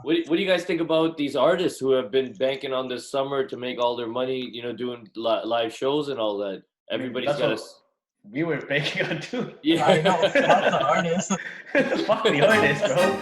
What do you guys think about these artists who have been banking on this summer to make all their money, doing live shows and all that? Everybody's got a... We were banking on too. Yeah. I know. Fuck the artists. Fuck the artists, bro.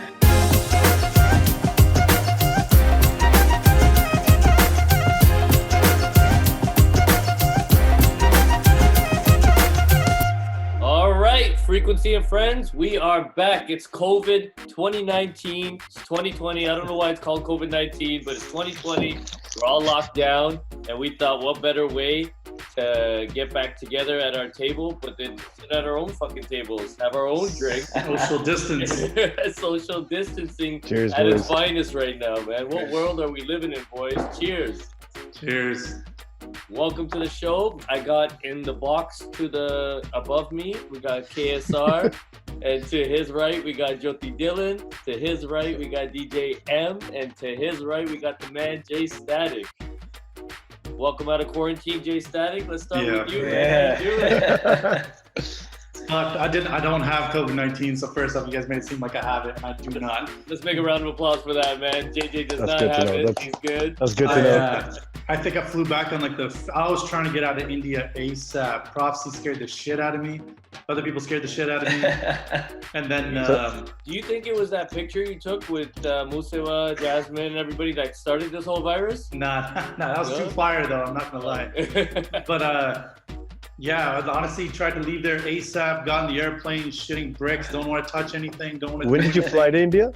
All right, Frequency and friends, we are back. It's COVID 2019. It's 2020. I don't know why it's called COVID-19, but it's 2020. We're all locked down, and we thought, what better way to get back together at our table, but then sit at our own fucking tables, have our own drink. Social distance. Social distancing. Cheers, at boys. its finest right now, man. What world are we living in, boys? Cheers. Cheers. Welcome to the show. I got in the box to the above me, we got KSR, and to his right, we got Jyoti Dylan. To his right, we got DJ M, and to his right, we got the man J Statik. Welcome out of quarantine, J Statik. Let's start with you, man. How you doing? I don't have COVID-19, so first off, you guys made it seem like I have it, and I do not. Let's make a round of applause for that, man. JJ does That's not good to have know. it. He's good. That's good to know. I think I flew back on I was trying to get out of India ASAP. Prophecy scared the shit out of me. Other people scared the shit out of me. And then... do you think it was that picture you took with Musewa, Jasmine, and everybody that started this whole virus? Nah, that was too fire though, I'm not gonna lie. But yeah, I honestly tried to leave there ASAP, got in the airplane, shitting bricks, don't want to touch anything, don't want to... When did you fly to India?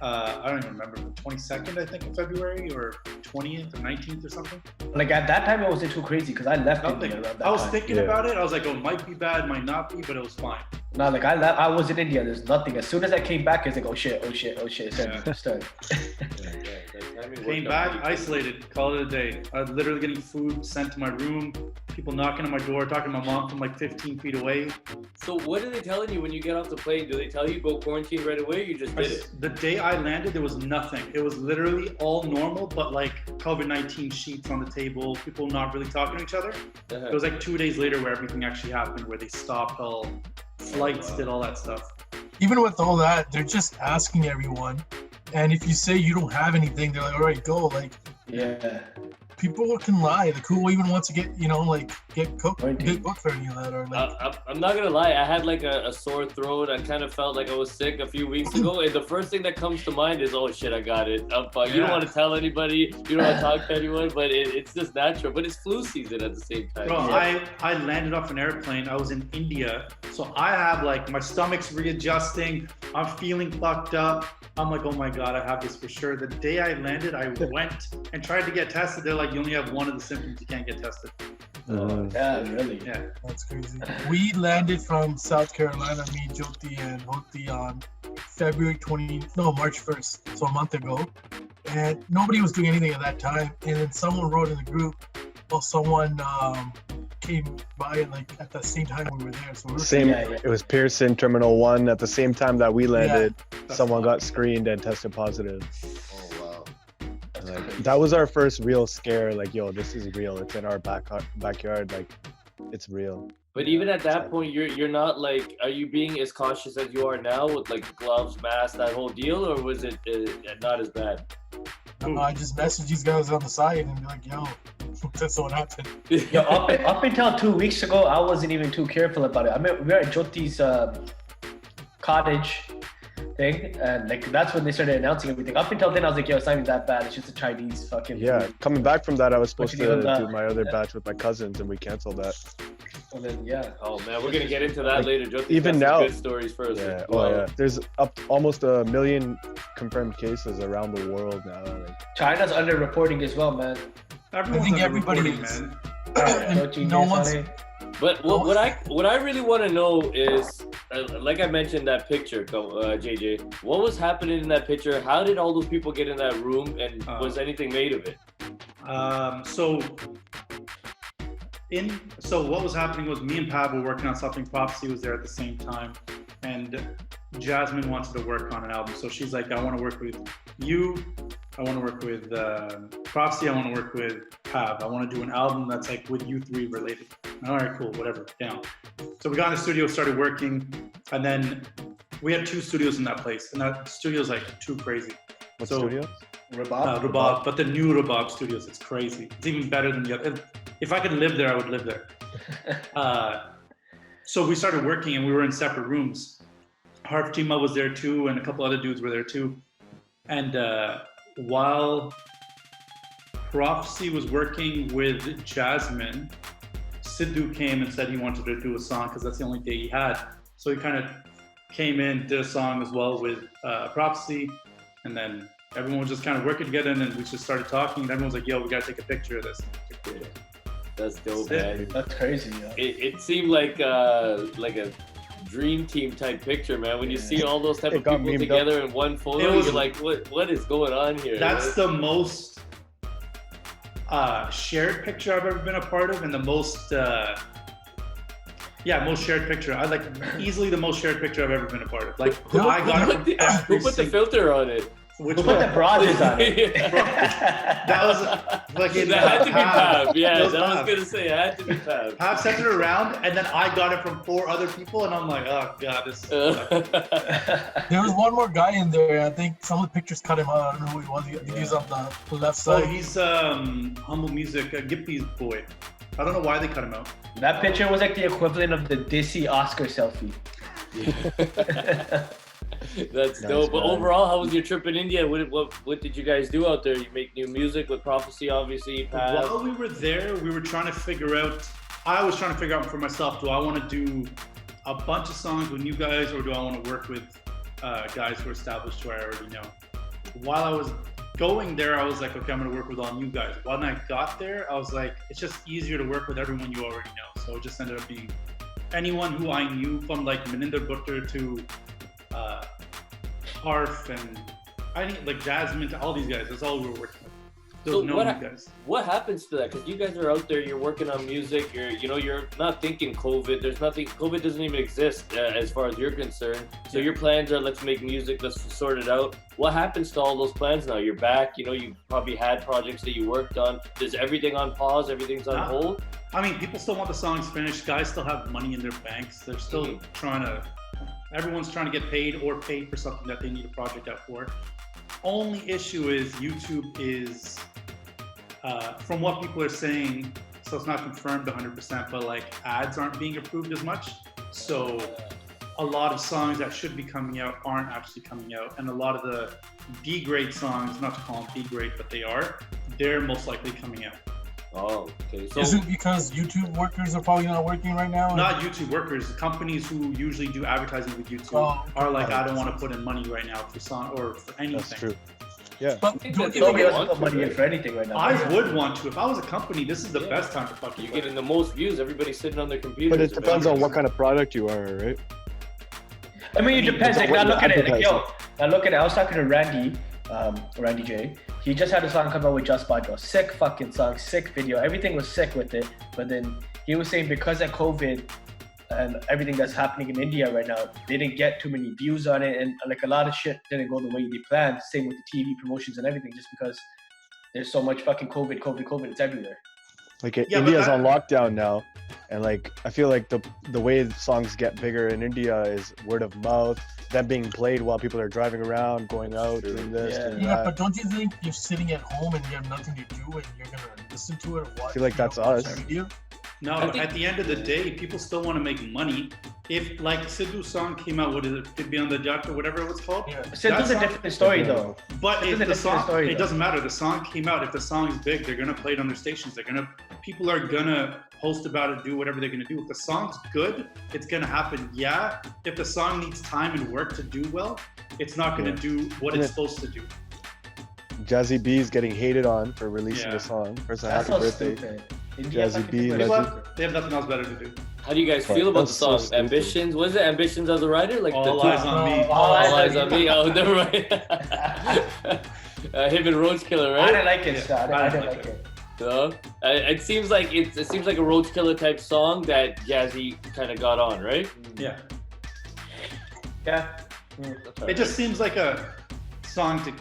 I don't even remember, the 22nd, I think, of February, or 20th or 19th or something. Like at that time, it wasn't too crazy because I left India around that I was time. thinking about it. I was like, oh, it might be bad, might not be, but it was fine. No, like I was in India. There's nothing. As soon as I came back, it's like, oh shit. Start. Came back, isolated, called it a day. I was literally getting food sent to my room, people knocking on my door, talking to my mom from like 15 feet away. So what are they telling you when you get off the plane? Do they tell you go quarantine right away, or you just did it? The day I landed, there was nothing. It was literally all normal, but like COVID-19 sheets on the table, people not really talking to each other. It was like 2 days later where everything actually happened, where they stopped all flights, did all that stuff. Even with all that, they're just asking everyone. And if you say you don't have anything, they're like, all right, go. Like, Yeah. people can lie. Like, who even wants to get cooked for any of that? Or like, I'm not gonna lie, I had like a sore throat. I kind of felt like I was sick a few weeks ago, and the first thing that comes to mind is, oh shit, I got it. You don't want to tell anybody, you don't want to talk to anyone, but it's just natural. But it's flu season at the same time. Bro, I landed off an airplane. I was in India, so I have like my stomach's readjusting. I'm feeling fucked up. I'm like, oh my god, I have this for sure. The day I landed, I went and tried to get tested. They're like, you only have one of the symptoms. You can't get tested. Yeah, really. Yeah. that's crazy. We landed from South Carolina, me, Jyoti, and Hoti on March 1st, so a month ago. And nobody was doing anything at that time. And then someone wrote in the group, well, someone came by like at the same time we were there. So we were It was Pearson Terminal 1 at the same time that we landed. Someone got screened and tested positive. Oh wow. Like, that was our first real scare. Like, yo, this is real. It's in our backyard. Like, it's real. But even at that point, you're not like, are you being as cautious as you are now with like gloves, mask, that whole deal, or was it not as bad? I just messaged these guys on the side and be like, yo, that's what happened. Yo, up until 2 weeks ago, I wasn't even too careful about it. I mean, we were at Jyoti's cottage thing, and like that's when they started announcing everything. Up until then, I was like, yo, it's not even that bad. It's just a Chinese fucking food. Coming back from that, I was supposed to do my other batch with my cousins, and we canceled that. And then, oh man, we're gonna get into that later. Jyoti's even got some now, good stories first. There's almost 1 million confirmed cases around the world now. Like, China's underreporting as well, man. I think everybody is. Man. No one's. But what I really want to know is, like I mentioned that picture, JJ. What was happening in that picture? How did all those people get in that room, and was anything made of it? So what was happening was me and Pab were working on something. Prophecy was there at the same time, and Jasmine wanted to work on an album. So she's like, I want to work with you. I want to work with Prophecy. I want to work with Pab. I want to do an album that's like with you three related. All right, cool, whatever, down. So we got in the studio, started working, and then we had 2 studios in that place, and that studio's like too crazy. What So- studio? Rabab. But the new Rabab Studios, it's crazy. It's even better than the other. If I could live there, I would live there. So we started working and we were in separate rooms. Harf Tima was there too, and a couple other dudes were there too. And while Prophecy was working with Jasmine, Sidhu came and said he wanted to do a song because that's the only day he had. So he kind of came in, did a song as well with Prophecy, and then everyone was just kind of working together, and then we just started talking, and everyone was like, yo, we gotta take a picture of this. That's dope, Sick. man. That's crazy. Yeah. It seemed like a dream team type picture, man. When you see all those type It of got people memed together in one photo, It was- you're like, what is going on here? That's the most shared picture I've ever been a part of, and the most most shared picture. I like easily the most shared picture I've ever been a part of. Like I got it from every Who put the single- filter on it? Which Who put the one? bronzes on it? That was fucking That had to be Pav. Pav. Yeah, That was I was Pav. gonna say it had to be Pav. Pav sent it around, and then I got it from 4 other people, and I'm like, oh god, this. There was one more guy in there. I think some of the pictures cut him out. I don't know who he was. I think he's on the left So side. he's Humble Music, Gippy's boy. I don't know why they cut him out. That picture was like the equivalent of the Dissy Oscar selfie. That's Nice, dope. But man. overall, how was your trip in India? What did you guys do out there? You make new music with Prophecy, obviously. Pav. While we were there, we were trying to figure out. I was trying to figure out for myself: do I want to do a bunch of songs with new guys, or do I want to work with guys who are established who I already know? While I was going there, I was like, okay, I'm going to work with all new guys. When I got there, I was like, it's just easier to work with everyone you already know. So it just ended up being anyone who I knew, from like Maninder Butler to Harf and I think like Jasmine to all these guys. That's all we were working with. There was So no new guys. What happens to that? Because you guys are out there, you're working on music. You're not thinking COVID. There's nothing. COVID doesn't even exist as far as you're concerned. So your plans are let's make music, let's sort it out. What happens to all those plans now? You're back. You probably had projects that you worked on. Is everything on pause? Everything's on Nah. hold. I mean, people still want the songs finished. Guys still have money in their banks. They're still trying to. Everyone's trying to get paid or paid for something that they need a project out for. Only issue is YouTube is, from what people are saying, so it's not confirmed 100%, but like ads aren't being approved as much. So a lot of songs that should be coming out aren't actually coming out. And a lot of the B-grade songs, not to call them B-grade, but they're most likely coming out. Oh, okay. So Is it because YouTube workers are probably not working right now? Not YouTube workers, companies who usually do advertising with YouTube Oh, are like, I don't want to put in money right now for song or for anything. That's true. Yeah. But think don't that's you the think Nobody way it- else put money in for anything right now. I would want to. If I was a company, this is the Yeah. best time to fucking you're put getting it. the most views. Everybody's sitting on their computers. But it depends on what kind of product you are, right? I mean, it depends. Like, what now look you're at it. Like, yo, advertising. now look at it. I was talking to Randy J. He just had a song come out with Just Badro. Sick fucking song, sick video. Everything was sick with it. But then he was saying because of COVID and everything that's happening in India right now, they didn't get too many views on it, and like a lot of shit didn't go the way they planned. Same with the TV promotions and everything, just because there's so much fucking COVID. It's everywhere. Like Yeah, but India's that- on lockdown now, and like I feel like the way songs get bigger in India is word of mouth, them being played while people are driving around, going out, doing this, Yeah. doing Yeah, that. but don't you think you're sitting at home and you have nothing to do and you're gonna listen to it or watch? feel like that's us. Video? No, I but think- at the end of the day, people still want to make money. If like Sidhu's song came out, what is it? Could be on the Jack or whatever it was called. Yeah. Sidhu's a not- different story though. But This if is a the different song, story, it though. doesn't matter. The song came out. If the song is big, they're gonna play it on their stations. People are gonna post about it, do whatever they're gonna do. If the song's good, it's gonna happen. Yeah. If the song needs time and work to do well, it's not gonna Yeah. do what Yeah. it's supposed to do. Jazzy B's getting hated on for releasing Yeah. a song. First, a That's happy so birthday. stupid. India Jazzy fucking B, people are Legend. stupid. They have nothing else better to do. How do you guys But feel about the that's so song? stupid. Ambitions? What is it? Ambitions as a writer? Like All the eyes on me. All All eyes on me. Oh, never mind. Him and Roach Killer, I right? didn't like it. Yeah, Star. I didn't like it. No? It seems like it seems like a Roach Killer type song that Jazzy kind of got on, right? Yeah. Yeah. It just seems like a song to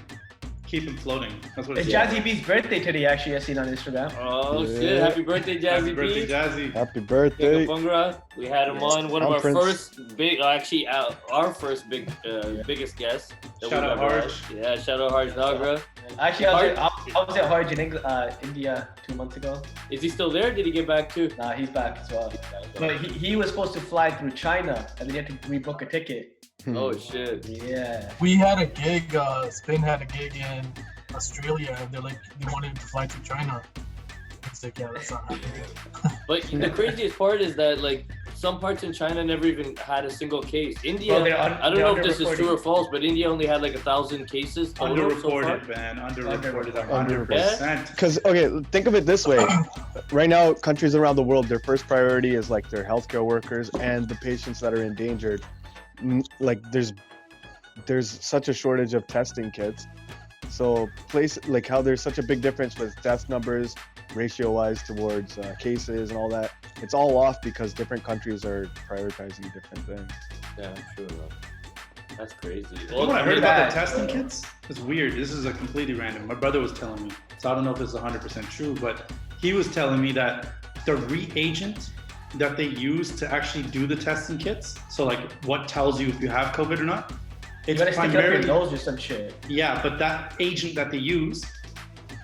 keep him floating. That's what It's Jazzy B's birthday today, actually, I seen on Instagram. Oh Yeah. shit! Happy birthday, Jazzy Happy birthday, B. Jazzy. Happy birthday. We had him on one of our Conference. first big, actually our first biggest guest. that Shout we've out ever Harj. had. Yeah, shout out Harj Nagra. Actually, I was at Harj in India 2 months ago. Is he still there? Did he get back too? Nah, he's back as well. But he was supposed to fly through China, and then he had to rebook a ticket. Oh shit! Yeah. We had a gig. Spin had a gig in Australia, and they wanted him to fly to China. It's like, yeah, that's not happening. But the craziest part is that like some parts in China never even had a single case. India, I don't know if this is true or false, but India only had like 1,000 cases total so far. Underreported, man. Underreported. Underreported. 100%. Because okay, think of it this way. Right now, countries around the world, their first priority is like their healthcare workers and the patients that are endangered. Like there's such a shortage of testing kits. So like how there's such a big difference with death numbers ratio-wise towards cases and all that. It's all off because different countries are prioritizing different things. Yeah, I'm sure. That's crazy. You know what I heard bad. about the testing kits? It's weird. This is a completely random. My brother was telling me, so I don't know if this is 100% true, but he was telling me that the reagent that they use to actually do the testing kits, so like what tells you if you have COVID or not, You gotta stick it up your nose or some shit. Yeah, but that agent that they use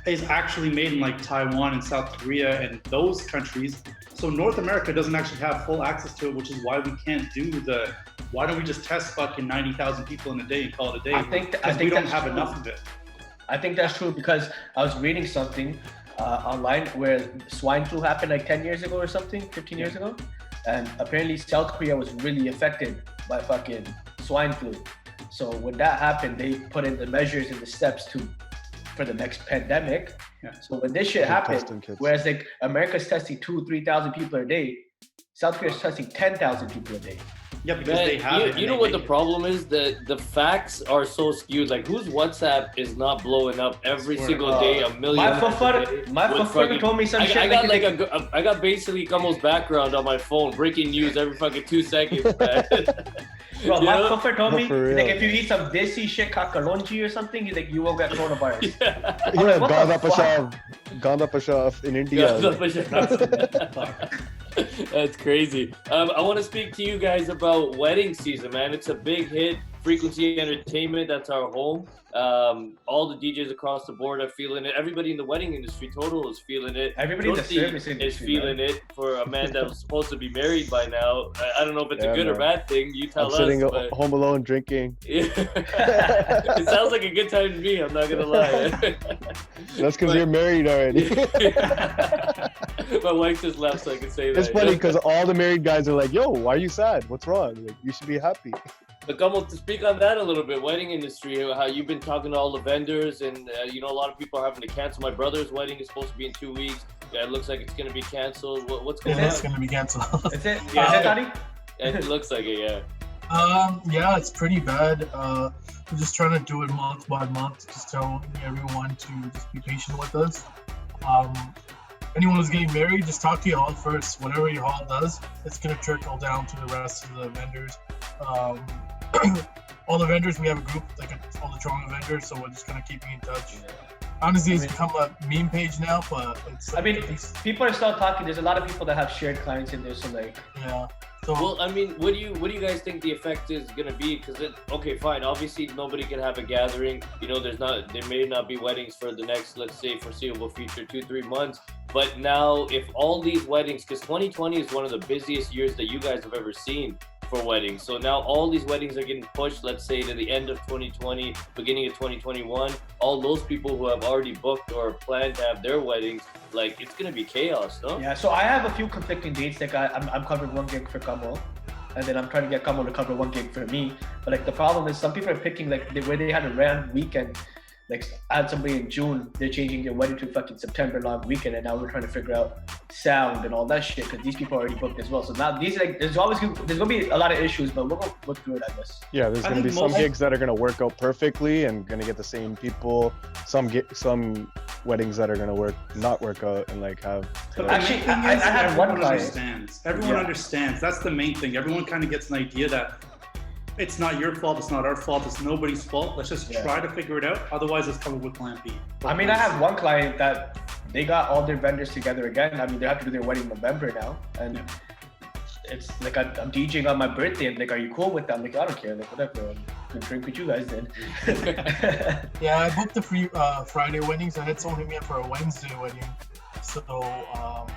is actually made in like Taiwan and South Korea and those countries. So North America doesn't actually have full access to it, which is why we can't do why don't we just test fucking 90,000 people in a day and call it a day? I think we don't that's have true. enough of it. I think that's true because I was reading something online where swine flu happened like 10 years ago or something, 15 years ago. And apparently South Korea was really affected by fucking swine flu. So when that happened, they put in the measures and the steps for the next pandemic. Yeah. So when this shit happened, whereas like America's testing 2,000-3,000 people a day, South Korea's testing 10,000 people a day. Yeah, because they have it. You know what the problem is? The facts are so skewed. Like, whose WhatsApp is not blowing up every single day? A million. My fucker told me some shit. I got basically Kamo's background on my phone, breaking news every fucking 2 seconds, man. Bro, my fucker told me, for real. like, if you eat some desi shit, kakalonji or something, he's like, you won't get coronavirus. Yeah, Ganda Pasha in India. That's crazy. I want to speak to you guys about wedding season, man. It's a big hit. Frequency Entertainment, that's our home. All the DJs across the board are feeling it. Everybody in the wedding industry total is feeling it. Everybody in the service industry is feeling it for a man that was supposed to be married by now. I don't know if it's a good or bad thing. You tell us. Sitting home alone drinking. It sounds like a good time to me. I'm not gonna lie. That's because you're married already. My wife just left, so I can say that. It's funny because all the married guys are like, "Yo, why are you sad? What's wrong? Like, you should be happy." But Kamal, to speak on that a little bit, wedding industry, how you've been talking to all the vendors, and a lot of people are having to cancel. My brother's wedding is supposed to be in 2 weeks. Yeah, it looks like it's gonna be canceled. What's going on? It's gonna be canceled. Is it? Yeah. Is it, Tani? It looks like it, yeah. Yeah, it's pretty bad. We're just trying to do it month by month. Just telling everyone to just be patient with us. Anyone who's getting married, just talk to your hall first. Whatever your hall does, it's gonna trickle down to the rest of the vendors. All the vendors, we have a group, like all the Toronto vendors, so we're just gonna keep in touch. Honestly, it's become a meme page now, but it's. I mean, people are still talking. There's a lot of people that have shared clients in there, so like. Yeah. So, well, I mean, what do you guys think the effect is gonna be? Because okay, fine. Obviously, nobody can have a gathering. There may not be weddings for the next, let's say, foreseeable future 2-3 months. But now, if all these weddings, because 2020 is one of the busiest years that you guys have ever seen for weddings. So now all these weddings are getting pushed, let's say, to the end of 2020, beginning of 2021. All those people who have already booked or planned to have their weddings, like, it's gonna be chaos, no? Yeah, so I have a few conflicting dates. Like I'm covering one gig for Kamal, and then I'm trying to get Kamal to cover one gig for me. But like the problem is some people are picking where they had a random weekend. Like I had somebody in June, they're changing their wedding to fucking September long weekend, and now we're trying to figure out sound and all that shit because these people are already booked as well. So now there's gonna be a lot of issues, but we'll go look through it, I guess. Yeah, there's gonna be some gigs that are gonna work out perfectly and gonna get the same people. Some weddings that are gonna not work out and like have. Actually, I had one client. Everyone understands. That's the main thing. Everyone kind of gets an idea that it's not your fault, it's not our fault, it's nobody's fault. Let's just try to figure it out. Otherwise, let's come up with plan B. I mean, I have one client that they got all their vendors together again. I mean, they have to do their wedding in November now, and it's like I'm DJing on my birthday, and like, are you cool with that? I'm like, I don't care, like whatever. I'm gonna drink with you guys then. Yeah, I booked the free Friday weddings. I had someone hit me up for a Wednesday wedding, so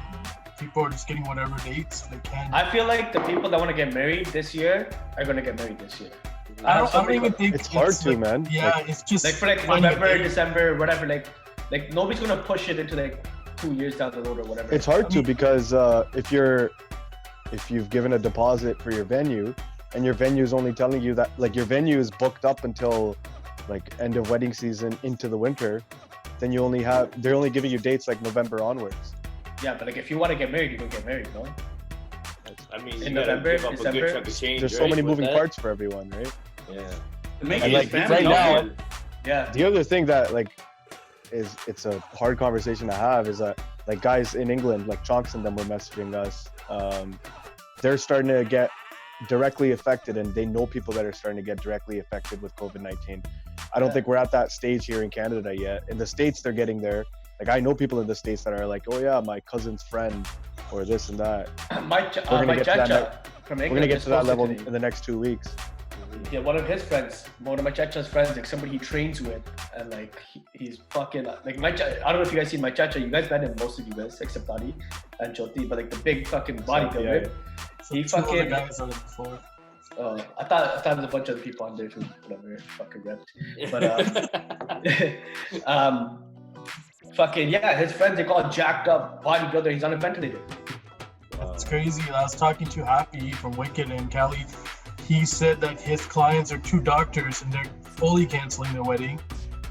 people are just getting whatever dates they can. I feel like the people that want to get married this year are gonna get married this year. I don't even think it's hard to, like, man. Yeah, Like, it's just like for like November, December, whatever. Like nobody's gonna push it into like 2 years down the road or whatever. it's hard to because if you've given a deposit for your venue and your venue is only telling you that like your venue is booked up until like end of wedding season into the winter, then they're only giving you dates like November onwards. Yeah, but like if you want to get married, you can get married, no? I mean, In you gotta November, give up a December, good chunk of change. There's so right, many with moving that. parts for everyone, right? Yeah. Maybe like, family right now- Yeah. The other thing that like it's a hard conversation to have is that like guys in England, like Chonks and them were messaging us. They're starting to get directly affected, and they know people that are starting to get directly affected with COVID-19. I don't think we're at that stage here in Canada yet. In the States, they're getting there. Like I know people in the States that are like, oh yeah, my cousin's friend, or this and that. My chacha from England. We're gonna get is to that posted level today. in the next 2 weeks. Yeah, one of his friends, one of my chacha's friends, like somebody he trains with, and like he's fucking like I don't know if you guys seen my chacha. You guys met him, most of you guys, except Adi and Jyoti, but like the big fucking bodybuilder. Yeah. so He two other fucking- guys on it before. I thought there was a bunch of other people on there too. Whatever, fucking ripped. But fucking yeah, his friends they call jacked up bodybuilder. He's on a ventilator. It's crazy. I was talking to Happy from Wicked in Cali. He said that his clients are 2 doctors and they're fully canceling their wedding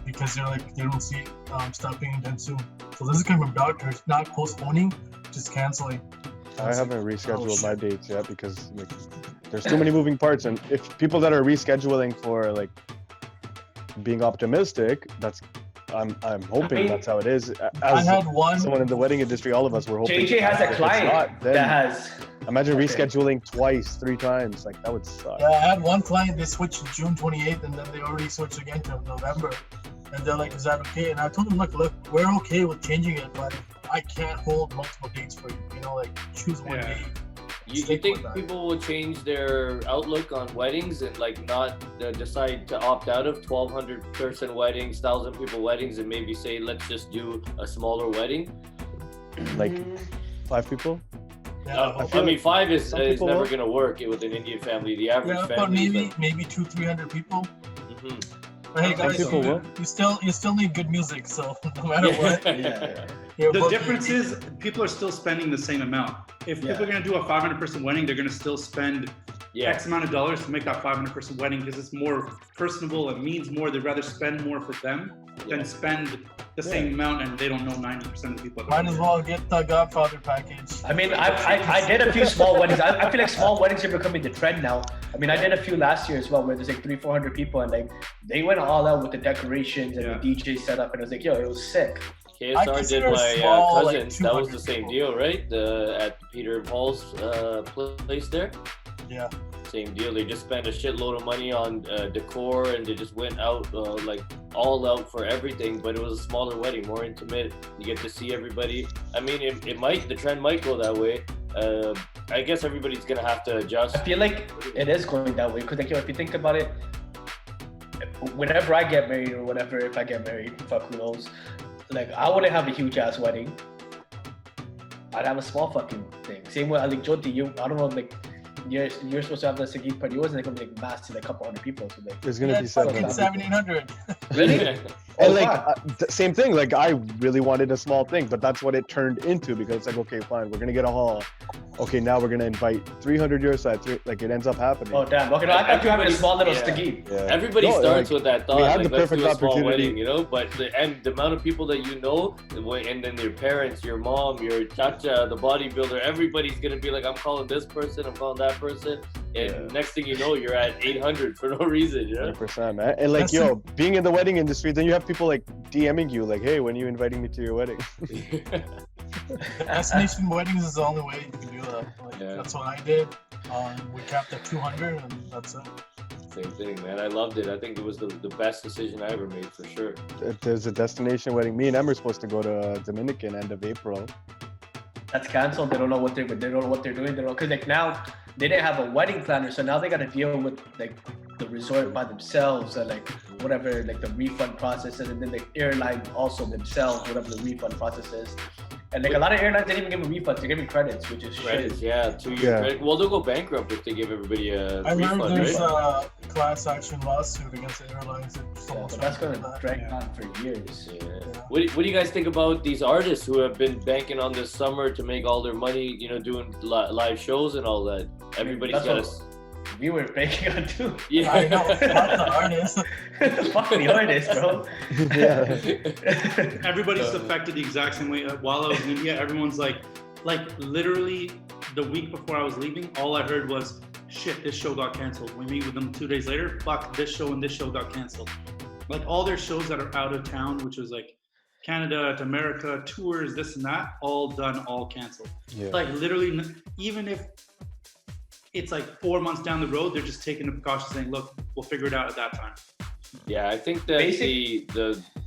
because they're like they don't see it stopping anytime soon. So this is coming from doctors, not postponing, just canceling. I haven't rescheduled Oh, my dates yet because like, there's too many moving parts, and if people that are rescheduling for like being optimistic, I'm hoping that's how it is. I As had one. someone in the wedding industry, all of us were hoping. JJ has if a it's client not, then that has. imagine Okay. rescheduling twice, 3 times. Like that would suck. Yeah, I had one client. They switched to June 28th, and then they already switched again to November. And they're like, "Is that okay?" And I told them, "Look, we're okay with changing it, but I can't hold multiple dates for you. You know, like choose one Yeah. date." You Stick think with that. people will change their outlook on weddings and like not decide to opt out of 1,200 person weddings, 1,000 people weddings, and maybe say let's just do a smaller wedding? Like 5 people. Yeah, I mean, 5 is some people never will. gonna work with an Indian family. The average yeah, but family is maybe 200-300 people. Mhm. But hey, Some guys, people will. you still need good music. So no matter what, Yeah. you're The booking- difference is people are still spending the same amount. If Yeah. people are going to do a 500-person wedding, they're going to still spend Yeah. X amount of dollars to make that 500-person wedding because it's more personable. It means more. They'd rather spend more for them than spend the same amount, and they don't know 90% of the people. Might as well get the Godfather package. I mean, I did a few small weddings. I feel like small weddings are becoming the trend now. I mean, I did a few last year as well, where there's like 300-400 people, and like they went all out with the decorations and Yeah. the DJ setup, and it was like, yo, it was sick. I KSR did consider my small, like, cousins. That was the 200 same people. deal, right? At Peter and Paul's place there. Yeah. Same deal. They just spent a shitload of money on decor, and they just went out like all out for everything. But it was a smaller wedding, more intimate. You get to see everybody. I mean, the trend might go that way. I guess everybody's gonna have to adjust. I feel like it is going that way because, like, yo, if you think about it, whenever I get married or whatever, if I get married, fuck who knows, like I wouldn't have a huge ass wedding. I'd have a small fucking thing. Same way, like Jyoti, I don't know, like you're supposed to have the Sangeet party. It wasn't like gonna be like massive, like a couple hundred people. So like, There's gonna Yeah, be it's 700 fucking people. 700-800. really? And Oh, like fuck. same thing. Like I really wanted a small thing, but that's what it turned into because it's like, okay, fine, we're gonna get a hall. Okay, now we're gonna invite 300 your side. Like it ends up happening. Oh damn. Okay, no, I thought you having a small little Yeah. Sangeet. Yeah. Everybody No, starts like, with that thought, we had like, the let's perfect do a small opportunity. wedding, you know. But the amount of people that you know, and then your parents, your mom, your chacha, the bodybuilder, everybody's gonna be like, I'm calling this person, I'm calling that person, and next thing you know, you're at 800 for no reason, you know. 100%, man. And like, That's being in the wedding industry, then you have people like DMing you, like, hey, when are you inviting me to your wedding? Destination weddings is the only way you can do that. Like, Yeah. That's what I did. We capped at 200, and that's it. Same thing, man. I loved it. I think it was the best decision I ever made for sure. There's a destination wedding. Me and Em are supposed to go to Dominican end of April. That's canceled. They don't know what they're doing. They don't know because like now they didn't have a wedding planner, so now they got to deal with like the resort by themselves and like whatever like the refund process is, and then the airline also themselves whatever the refund process is. And like a lot of airlines didn't even give me refunds; they're giving credits, which is Credits, shit. yeah, 2 year Yeah. credit. Well, they'll go bankrupt if they give everybody a I heard refund, there's right? a class action lawsuit against the airlines. Yeah, but that's gonna drag on for years. Yeah. What do you guys think about these artists who have been banking on this summer to make all their money, you know, doing live shows and all that? Everybody's That's got what we were banking on too. Yeah. I know, not the artist. Fuck the artist, bro. Yeah. Everybody's affected the exact same way. While I was in India, everyone's like literally the week before I was leaving, all I heard was, shit, this show got canceled. We meet with them 2 days later, fuck, this show and this show got canceled. Like all their shows that are out of town, which was like Canada to America, tours, this and that, all done, all canceled. Yeah. Like literally, even if it's like 4 months down the road, they're just taking the precautions saying, look, we'll figure it out at that time. Yeah, I think that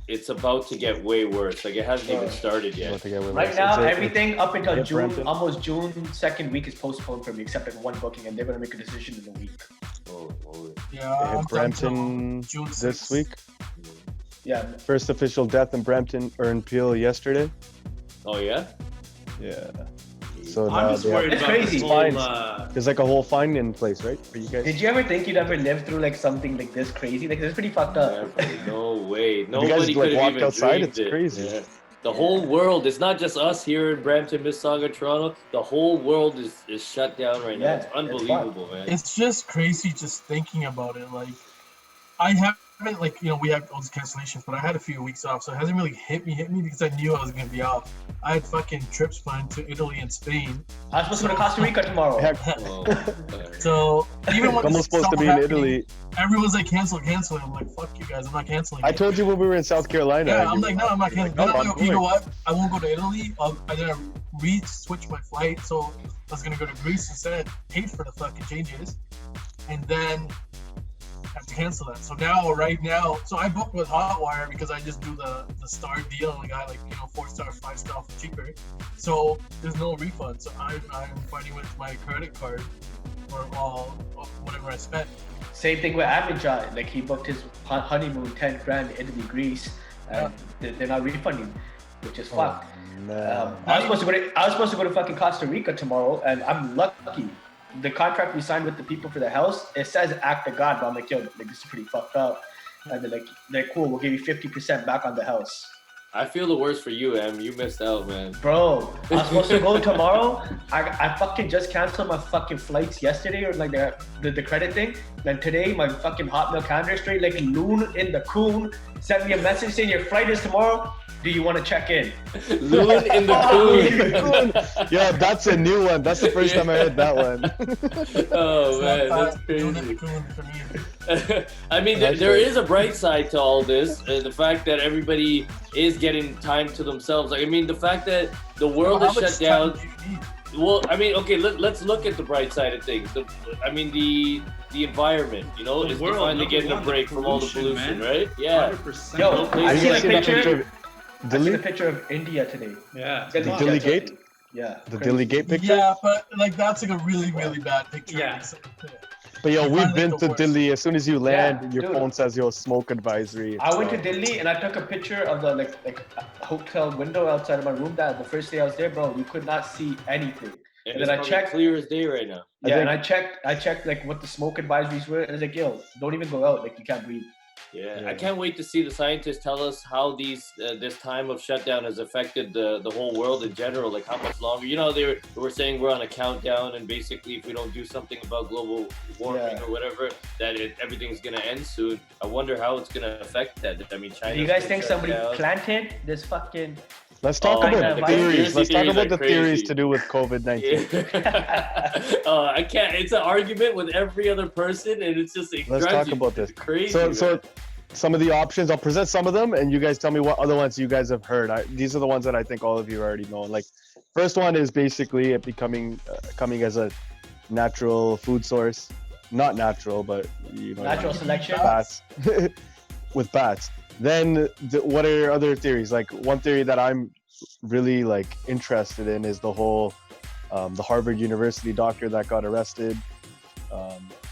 it's about to get way worse. Like it hasn't even started yet. Right now, everything up until Yeah, June, Brampton. almost June 2nd week is postponed for me, except like one booking, and they're gonna make a decision in a week. Oh, holy. Yeah, They I'm hit Brampton June this 6th. week. Yeah, First official death in Brampton, Ern Peel yesterday. Oh yeah? Yeah. So I'm now just they have- worried It's about crazy. this whole, Fines. There's like a whole fine in place, right, for you guys? did you ever think you'd ever live through like something like this crazy? Like, it's pretty fucked up. Never. No way. You guys Nobody like could have walked even outside? dreamed It's it. crazy. Yeah. The whole world. It's not just us here in Brampton, Mississauga, Toronto. The whole world is shut down right now. Yeah, It's it's unbelievable, man. It's just crazy just thinking about it. Like, I haven't, like, you know, we have all these cancellations, but I had a few weeks off, so it hasn't really hit me because I knew I was going to be off. I had fucking trips planned to Italy and Spain. I was supposed to go to Costa Rica tomorrow. Heck, Oh, So even when I'm this supposed to stuff be in happening, Italy. everyone's like, cancel. I'm like, fuck you guys, I'm not canceling. I it. told you when we were in South Carolina. Yeah, I'm like, no, I'm not canceling. Then I'm like, you know going. what? I won't go to Italy. I then re-switch my flight, so I was gonna go to Greece instead. Paid for the fucking changes, and then have to cancel that. So right now, so I booked with Hotwire because I just do the star deal, and I got like 4-star, 5-star for cheaper. So there's no refund. So I'm fighting with my credit card for all whatever I spent. Same thing with Amijad. Like, he booked his honeymoon 10 grand Italy, Greece, and they're not refunding, which is fucked. Man. I was supposed to go to fucking Costa Rica tomorrow, and I'm lucky. The contract we signed with the people for the house, it says act of God, but I'm like, yo, like, this is pretty fucked up. And they're cool. We'll give you 50% back on the house. I feel the worst for you, Em. You missed out, man. Bro, I was supposed to go tomorrow. I fucking just canceled my fucking flights yesterday, or like the credit thing. Then today, my fucking Hotmail calendar straight like Loon in the Coon sent me a message saying your flight is tomorrow. Do you want to check in? Loon in the coon. Yeah, that's a new one. That's the first time I heard that one. Oh man, that's Doing crazy. it for me. I mean, there is a bright side to all this. The fact that everybody is getting time to themselves. Like, I mean, the fact that the world How is much shut time down. do you need? Well, I mean, okay, let's look at the bright side of things. The environment, The is world, finally number getting a one, break the from all the pollution, pollution, man. right? Yeah. 100%. Yo, No I place seen a like picture. I seen a Dilly? picture of India today. Yeah. The Dilly Gate? Yeah. The crazy. Dilly Gate picture? Yeah, but like that's like a really, really bad picture. Yeah. But yo, I we've find it been the to worst. Delhi. As soon as you land, Yeah, your dude. phone says yo smoke advisory. I went to So- Delhi and I took a picture of the like hotel window outside of my room. That the first day I was there, bro, you could not see anything. And And it's then I probably checked- clear as day right now. Yeah, and I checked like what the smoke advisories were, and it's like, yo, don't even go out, like you can't breathe. Yeah, Yeah. I can't wait to see the scientists tell us how this time of shutdown has affected the whole world in general. Like how much longer? They were saying we're on a countdown, and basically, if we don't do something about global warming Yeah. or whatever, that everything's gonna end soon. I wonder how it's gonna affect that. I mean, China. Do you guys think somebody planted this fucking? Let's talk Oh, about yeah, the the theories. Let's talk conspiracy about the theories are theories crazy. to do with COVID-19. Yeah. I can't. It's an argument with every other person, and it's just Let's talk about this. Crazy. So some of the options, I'll present some of them, and you guys tell me what other ones you guys have heard. These are the ones that I think all of you already know. Like First one is basically it coming as a natural food source. Not natural, but Natural selection. bats with bats. Then what are other theories? Like one theory that I'm really like interested in is the whole the Harvard University doctor that got arrested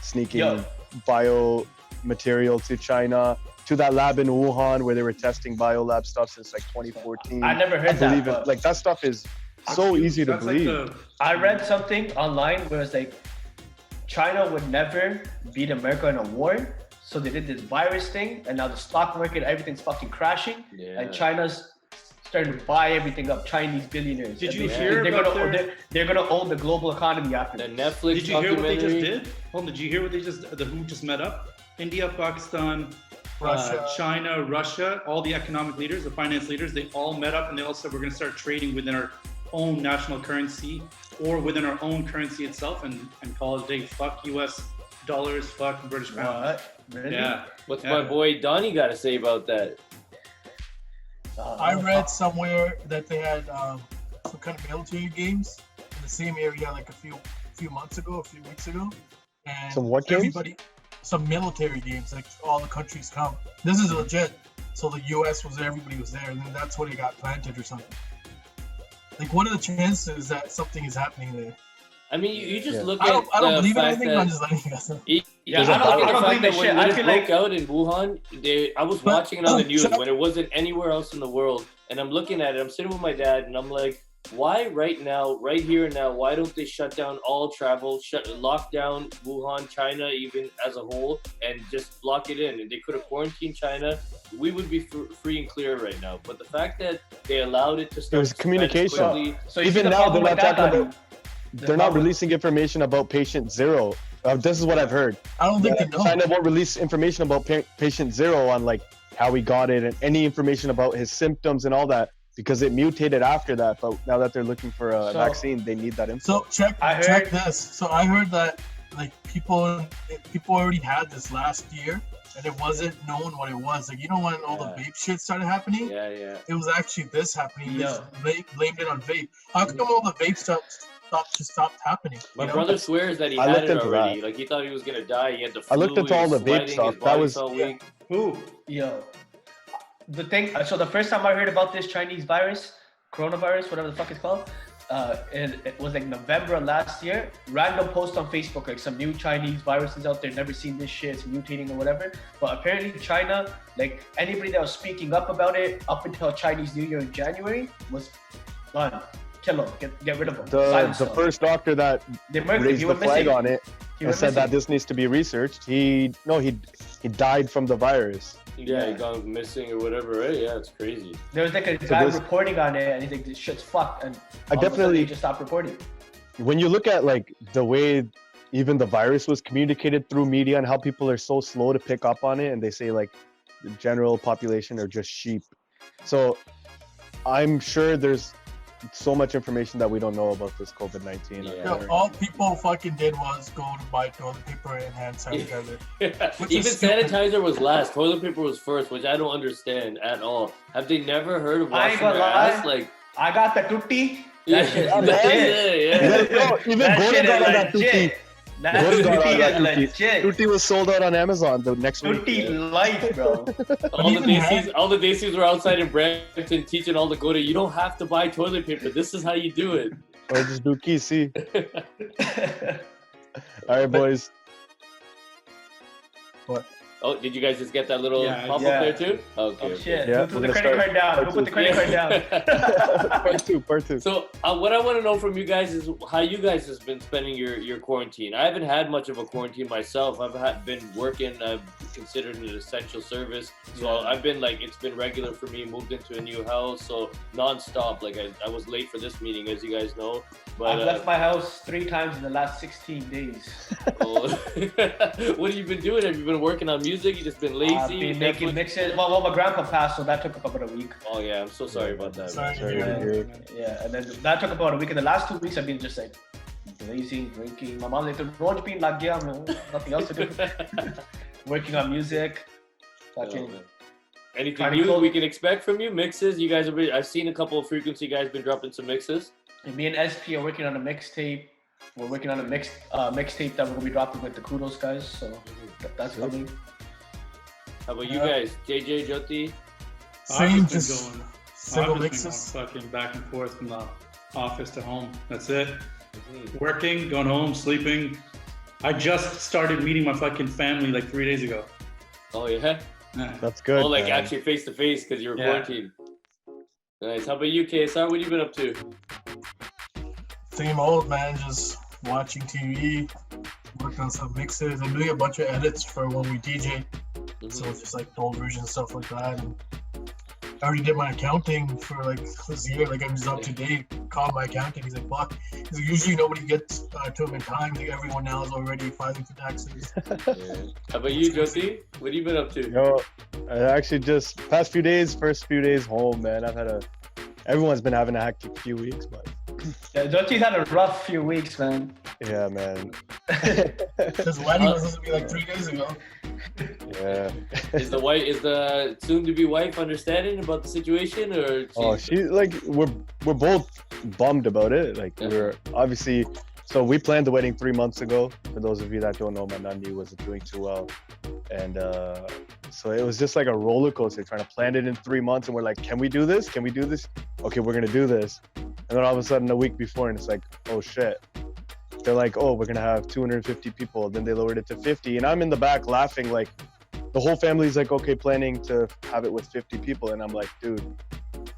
sneaking biomaterial to China, to that lab in Wuhan where they were testing biolab stuff since like 2014. I never heard that. believe it. Like that stuff is so easy to That's believe. I read something online where it's like China would never beat America in a war, so they did this virus thing, and now the stock market, everything's fucking crashing, and China's starting to buy everything up. Chinese billionaires. Did you hear they're gonna own the global economy after The this. Netflix Did you hear what they just documentary. did? Hold on, did you hear what the WHO just met up? India, Pakistan, Russia. China, Russia, all the economic leaders, the finance leaders, they all met up and they all said we're going to start trading within our own national currency or within our own currency itself and call it a day. Fuck US dollars, fuck British pounds. What? Really? Yeah. What's my boy Donnie got to say about that? I read somewhere that they had some kind of military games in the same area like a few weeks ago. And Some what games? Some military games, like all the countries come. This is legit. So the US was there, everybody was there, and then that's where they got planted or something. Like, what are the chances that something is happening there? I mean, you just look I at don't the believe fact anything, but that I'm just letting you guys know. Yeah, There's I a don't- fact I don't that believe this when shit. it I feel broke like- out in Wuhan, I was watching it on the news when it wasn't anywhere else in the world, and I'm looking at it. I'm sitting with my dad, and I'm like, why right now, right here and now, why don't they shut down all travel, lock down Wuhan, China, even as a whole, and just block it in? And they could have quarantined China. We would be free and clear right now. But the fact that they allowed it to start There's communication. quickly, So you see Even the now, problem they're with not that, talking Donnie? about. They're not releasing information about patient zero. This is what I've heard. I don't think they know. China won't release information about patient zero on like how he got it and any information about his symptoms and all that because it mutated after that. But now that they're looking for a vaccine, they need that info. So check heard- this. So I heard that like people already had this last year, and it wasn't known what it was. Like when all the vape shit started happening, yeah. it was actually this happening. They Yeah. just blamed it on vape. How come all the vape stuff stopped happening? My brother swears that he I had looked it into already. that. Like he thought he was gonna die. He had the I flu. looked into he all was the vape sweating, stuff. his That body was- felt weak. Who? Yo, the thing. So the first time I heard about this Chinese virus, coronavirus, whatever the fuck it's called, it was like November last year. Random post on Facebook, like some new Chinese viruses out there. Never seen this shit. It's mutating or whatever. But apparently China, like anybody that was speaking up about it up until Chinese New Year in January was done. Kill them. Get rid of them. Silence The them. first doctor that They murdered. raised He the went flag missing. on it He and went said that missing. this needs to be researched. He died from the virus. Yeah, he gone missing or whatever, right? Yeah, it's crazy. There was like a guy this- reporting on it, and he's like, "This shit's fucked." And I all of a sudden definitely- he just stopped reporting. When you look at like the way even the virus was communicated through media and how people are so slow to pick up on it, and they say like the general population are just sheep. So I'm sure there's so much information that we don't know about this COVID-19. Yeah. All people fucking did was go to buy toilet paper and hand sanitizer. Which Even is stupid. sanitizer was last. Toilet paper was first, which I don't understand at all. Have they never heard of I ain't washing gonna their lie. ass? Like, I got the tutti. yeah, That shit that's legit. it, yeah. No, even That Gordon shit got on is that tutti. legit. That Gordon got tutti on that is tutti. legit. Tutti was sold out on Amazon the next week. Tutti life, bro. All the Daisies were outside in Brampton teaching all the Goda, you don't have to buy toilet paper. This is how you do it. Or just do see. All right, boys. Oh, did you guys just get that little Yeah, pop yeah. up there too? Okay. Oh okay. shit. Yeah, Who put we're the gonna credit start card down? Who put the credit card down? Part two. So what I want to know from you guys is how you guys has been spending your quarantine. I haven't had much of a quarantine myself. I've been working. I've considered an essential service. So I've been like, it's been regular for me. Moved into a new house, so nonstop. Like I was late for this meeting, as you guys know. But I've left my house 3 times in the last 16 days. what have you been doing? Have you been working on music? You just been lazy? I've been making mixes. Well, my grandpa passed, so that took up about a week. Oh yeah, I'm so sorry about that. Sorry man. to hear Sorry. that. Yeah, and then that took about a week. In the last 2 weeks, I've been just like lazy, drinking. My mom's like, "Roj been lag gaya, nothing else to do." Working on music. Fucking. Anything Trying to new close- we can expect from you? Mixes? You guys have been, I've seen a couple of frequency guys been dropping some mixes. And me and SP are working on a mixtape. We're working on a mixtape that we're gonna be dropping with the Kudos guys. So that's coming. How about you guys, JJ, Jyoti? Same, I've just just been going. single I've just mixes. been going fucking back and forth from the office to home. That's it. Working, going home, sleeping. I just started meeting my fucking family like 3 days ago. Oh yeah. Yeah. That's good. Oh, like man. actually face to face because you were Yeah. quarantined. Nice. How about you, KSR? What have you been up to? Same old, man, just watching TV, working on some mixes. I'm doing a bunch of edits for when we DJ. So it's just like the old version and stuff like that. And I already did my accounting for like this year. Like I'm just up to date. Called my accountant. He's like, fuck. He's like, usually nobody gets to him in time. Like everyone now is already filing for taxes. Yeah. How about you, Jyoti? What have you been up to? Yo, I actually just first few days home, man. Everyone's been having a hectic few weeks, but Yeah, Joti's had a rough few weeks, man. yeah, man. His wedding was supposed to be like 3 days ago. Yeah. Is the soon-to-be wife understanding about the situation, or? Oh, she's like, we're both bummed about it. Like we're obviously, so we planned the wedding 3 months ago. For those of you that don't know, my nani wasn't doing too well, and so it was just like a roller coaster trying to plan it in 3 months. And we're like, can we do this? Can we do this? Okay, we're gonna do this. And then all of a sudden, a week before, and it's like, oh shit. They're like, oh, we're gonna have 250 people. Then they lowered it to 50, and I'm in the back laughing. Like, the whole family's like, okay, planning to have it with 50 people, and I'm like, dude,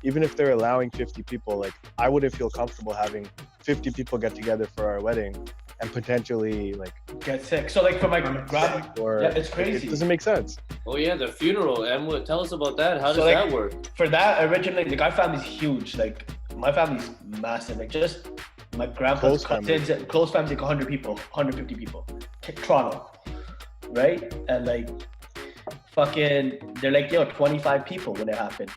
even if they're allowing 50 people, like, I wouldn't feel comfortable having 50 people get together for our wedding and potentially like Get sick. So like for my grandma, or yeah, it's crazy. It doesn't make sense. Oh yeah, the funeral. Em, tell us about that. How does So, like, that work? For that, originally, like our family's huge. Like my family's massive. Like just my grandpa's cousins, close family, like 100 people, 150 people. Toronto, right? And like, fucking, they're like, yo, 25 people when it happened.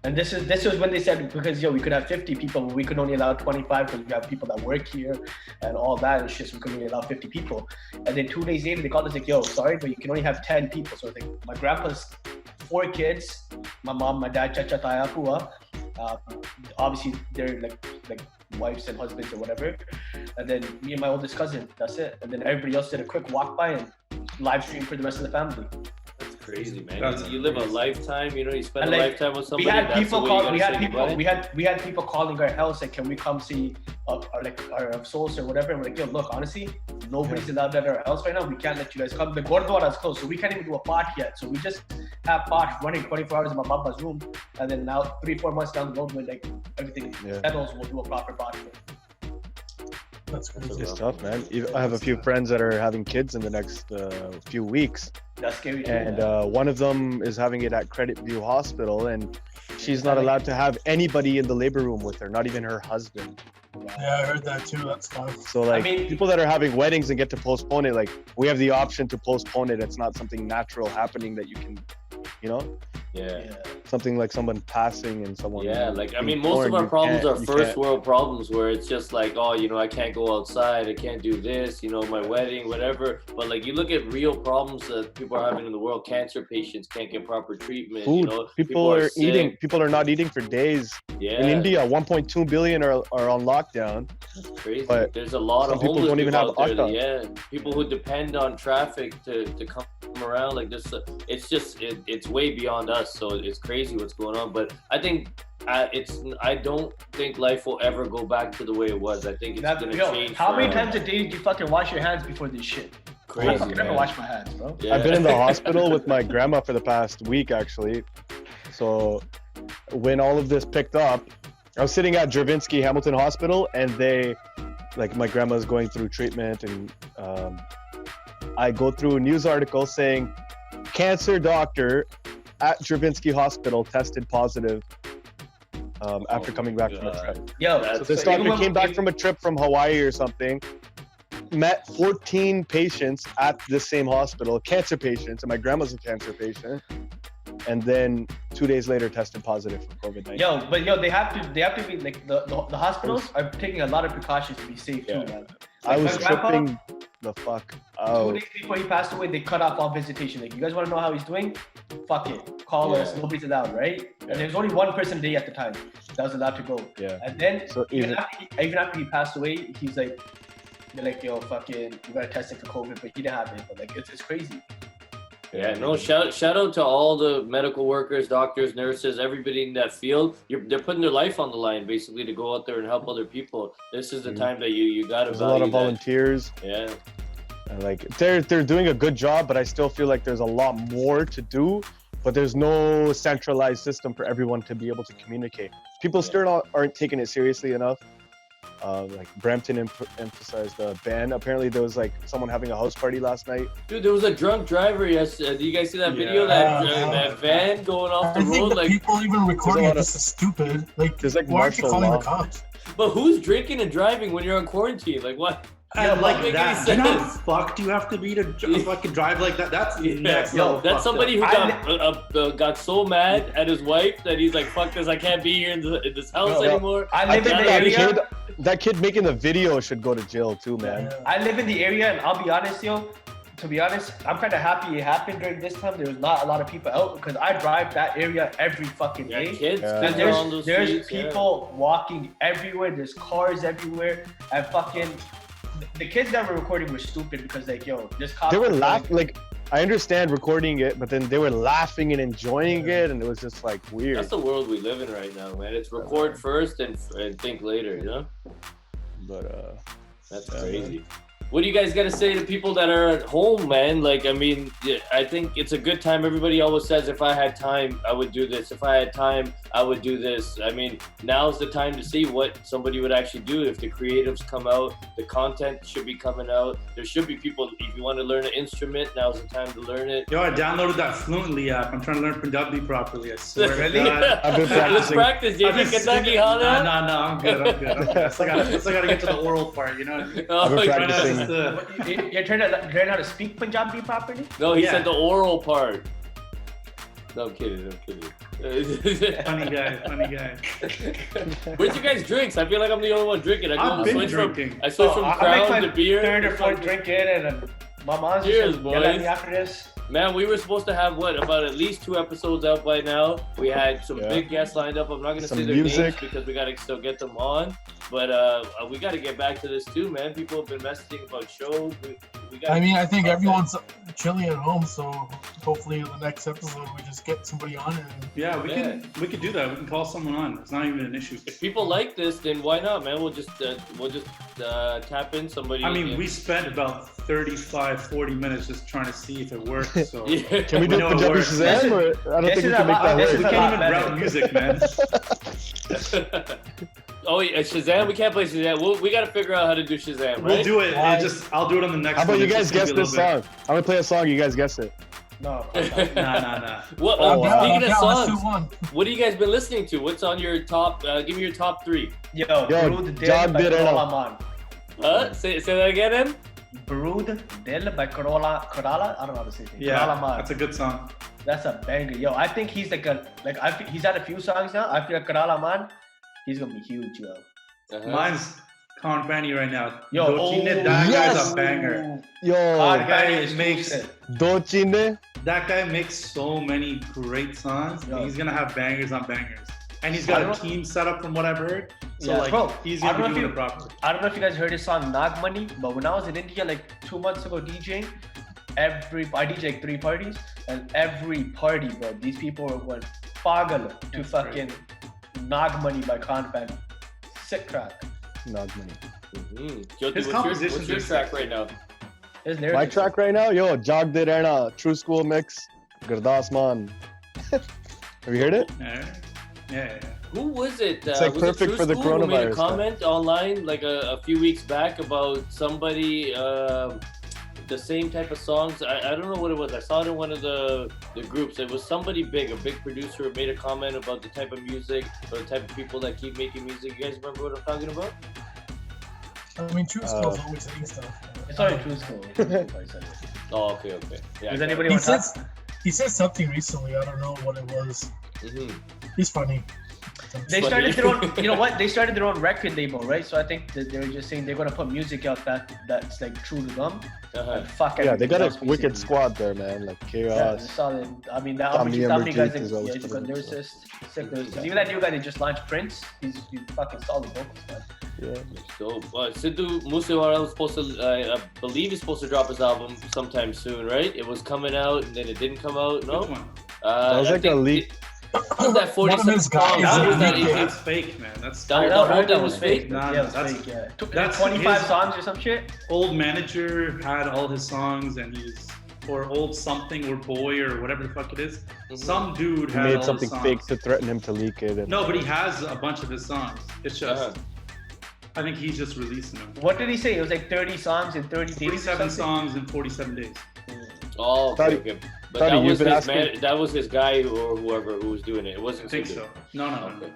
And this was when they said, because yo, we could have 50 people, but we could only allow 25 because we have people that work here and all that and shit, so we could only allow 50 people. And then 2 days later, they called us like, yo, sorry, but you can only have 10 people. So like, my grandpa's 4 kids, my mom, my dad, Chacha, Taya, Pua. Obviously, they're like wives and husbands or whatever. And then me and my oldest cousin, that's it. And then everybody else did a quick walk by and live stream for the rest of the family. That's crazy, man. That's You live a lifetime, you know, you spend And, a like, lifetime with somebody. We had that's people the way call. you gotta say goodbye. We had people calling our house like, can we come see our souls or whatever? And we're like, yo, look, honestly, nobody's allowed at our house right now. We can't let you guys come. The Gurdwara is closed, so we can't even do a pot yet. So we just have pot running 24 hours in my papa's room, and then now 3-4 months down the road, when like everything settles, we'll do a proper pot. That's crazy. It's tough, man. I have a few friends that are having kids in the next few weeks, That's scary. Too, and one of them is having it at Credit View Hospital, and she's not allowed to have anybody in the labor room with her, not even her husband. Yeah, I heard that too. That's tough. So like, I mean, people that are having weddings and get to postpone it, like we have the option to postpone it. It's not something natural happening that you can, you know, Yeah. something like someone passing and someone. Yeah, like, I being mean, most of born, our you problems can't- are you first can't- world problems where it's just like, oh, you know, I can't go outside, I can't do this, you know, my wedding, whatever. But like, you look at real problems that people are having in the world, cancer patients can't get proper treatment, Food. you know, People are sick. eating. People are not eating for days. Yeah. In India, 1.2 billion are on lockdown. It's crazy. But There's a lot some of people homeless don't even people have out there. akta. Yeah, people who depend on traffic to come around. Like this, it's just it's way beyond us. So it's crazy what's going on. But I think I don't think life will ever go back to the way it was. I think it's gonna change. How many forever. times a day do you fucking wash your hands before this shit? I Crazy, fucking never man. wash my hands, bro. Yeah. I've been in the hospital with my grandma for the past week, actually. So when all of this picked up, I was sitting at Dravinsky Hamilton Hospital, and my grandma's going through treatment, and I go through a news article saying cancer doctor at Dravinsky Hospital tested positive after coming back from a trip. Yo, So this doctor came back from a trip from Hawaii or something, met 14 patients at this same hospital, cancer patients, and my grandma's a cancer patient, and then 2 days later tested positive for COVID-19. they have to be like the hospitals are taking a lot of precautions to be safe too, man. I Like, was my grandpa- tripping. the fuck 2 out. days before he passed away, they cut off all visitation. Like, you guys want to know how he's doing? Fuck it. Call us. Nobody's allowed, right? And there was only one person a day at the time that was allowed to go. Yeah. And then, So even after he passed away, he's like, they're like, yo, fucking, you gotta test it for COVID, but he didn't have it. But like, it's crazy. Yeah, no, shout out to all the medical workers, doctors, nurses, everybody in that field. They're putting their life on the line basically to go out there and help other people. This is the time that you gotta There's a lot of value that. volunteers. Yeah. And like they're doing a good job, but I still feel like there's a lot more to do. But there's no centralized system for everyone to be able to communicate. People still aren't taking it seriously enough. Like Brampton emphasized the ban. Apparently there was like someone having a house party last night. Dude, there was a drunk driver yesterday. Do you guys see that video? That van going off the I think road? the Like, people even recording it of- is stupid. Like, There's like why aren't you martial calling law. the cops? but who's drinking and driving when you're on quarantine? Like, what? And Doesn't like make that, any you know how sense. fucked you have to be to fucking drive like that? That's next Yo, level. that's fucked somebody who up. got so mad at his wife that he's like, "Fuck this! I can't be here in this house Bro, anymore." I I live think in the area. that kid making the video should go to jail too, man. I live in the area, and I'll be honest, yo. To be honest, I'm kind of happy it happened during this time. There was not a lot of people out because I drive that area every fucking Yeah, day. kids, Yeah. kids And are on those there's streets. people walking everywhere. There's cars everywhere, and fucking the kids that were recording were stupid because like, yo, this cop. They were was laughing. Like I understand recording it, but then they were laughing and enjoying it, and it was just like weird. That's the world we live in right now, man. It's record first and think later, you know? But That's crazy. What do you guys got to say to people that are at home, man? Like, I mean, I think it's a good time. Everybody always says, if I had time, I would do this. If I had time, I would do this. I mean, now's the time to see what somebody would actually do. If the creatives come out, the content should be coming out. There should be people, if you want to learn an instrument, now's the time to learn it. Yo, I downloaded that Fluently app. I'm trying to learn Punjabi properly. I swear to Really? God. I've been Let's practicing. practice. Do you think Kentucky, No, Hana? I'm good. I still gotta get to the oral part, you know what I mean? Oh, I've been my God. practicing. You're trying to learn how to speak Punjabi properly? No, he Yeah. said the oral part. No, I'm kidding. Funny guy. Where's you guys' drinks? I feel like I'm the only one drinking. I've been drinking. I switched from I make Crown my to beer. third or fourth drink in, and my mom's Cheers, just yell at me boys. after this. Man, we were supposed to have about at least 2 episodes out by now. We had some Yeah. big guests lined up. I'm not gonna Some say their names music. because we gotta still get them on. But we gotta get back to this too, man. People have been messaging about shows. We gotta I mean, I think everyone's chilling at home, so hopefully in the next episode we just get somebody on it. Yeah, we could do that. We can call someone on. It's not even an issue. If people like this, then why not, man? We'll just tap in somebody. I mean, and- we spent about 35, 40 minutes just trying to see if it works. So Yeah. Can we do know it Punjabi works. Shazam? Or I don't This think we is can a make lot- that this work. is we a can't lot even better. route music, man. Oh, yeah, Shazam? We can't play Shazam. We gotta figure out how to do Shazam, right? We'll do it. I'll do it on the next How about one. you It's guys just gonna guess be a this little song? I'm gonna play a song. You guys guess it. No. bit- Nah. What? Oh, wow. Speaking of let's songs, do one. what have you guys been listening to? What's on your top? Give me your top 3. Yo, Yo, Brood Dil Jog by did it Karola up. Man. Say that again, Em? Brood Dil by Karola. I don't know how to say it. Karola Yeah, Man. that's a good song. That's a banger. Yo, I think he's he's had a few songs now. I feel like Karola Man, he's gonna be huge, yo. Uh-huh. Mine's Con Fanny right now. Yo, Dochine, that yes. guy's a banger. Yo, God, guy is makes- too sick. Dochine. That guy makes so many great songs. Yo. He's gonna have bangers on bangers. And he's I got a don't- team set up from what I've heard. So Yeah, like bro, he's I don't gonna be know doing if it properly. I don't know if you guys heard his song Nag Money, but when I was in India like 2 months ago DJing, I DJ like 3 parties, and every party, bro, these people went pagal to That's fucking Nag Money by Khan. Sick track. Nagmani. Mm-hmm. Jyoti, His what's compositions your are track sick. right now? His lyrics My are track right now, yo, Jog De Rehna, True School Mix, Gurdas Man. Have you heard it? Yeah. Who was it? It's, like, was it perfect True for the School who made a coronavirus stuff. comment online like a few weeks back about somebody, the same type of songs. I don't know what it was. I saw it in one of the groups. It was somebody big, a big producer, made a comment about the type of music or the type of people that keep making music. You guys remember what I'm talking about? I mean, True School's always saying stuff. It's not True School. Oh, okay. Yeah. Does anybody He want to said something recently. I don't know what it was. Mm-hmm. He's funny. symptoms. They started their own. You know what? They started their own record label, right? So I think that they're just saying they're gonna put music out that's like true to them. And fuck Yeah, they everything got else, a wicked basically. squad there, man. Like Yeah, Chaos. solid. I mean, that Tommy Tommy guys, Emergent is always you got coming up, lyricist, sick lyricist. Even that new guy they just launched, Prince. He's fucking solid vocals, man. Yeah. So, Sidhu Moosewala was supposed to, I believe he's supposed to drop his album sometime soon, right? It was coming out and then it didn't come out. No, Which one? That was like a leak. That 47 his guys songs. is That was a that leak. That's fake, man. That's That- I the know, whole right? thing That was fake. Nah, Yeah, it was that's- fake. Yeah, that's 25 his- songs or some shit. old manager had all his songs and or old something or boy or whatever the fuck it is. Some dude He had made all something his songs. fake to threaten him to leak it. And No, but he has a bunch of his songs. It's just, Uh-huh. I think he's just releasing them. What did he say? It was like 30 songs in 30 days. or 47 something? songs in 47 days. Oh, Thought okay, he- okay. But thought that you've was been his asking- that was his guy or whoever who was doing it. It I wasn't think Sidhu. so. No. Okay.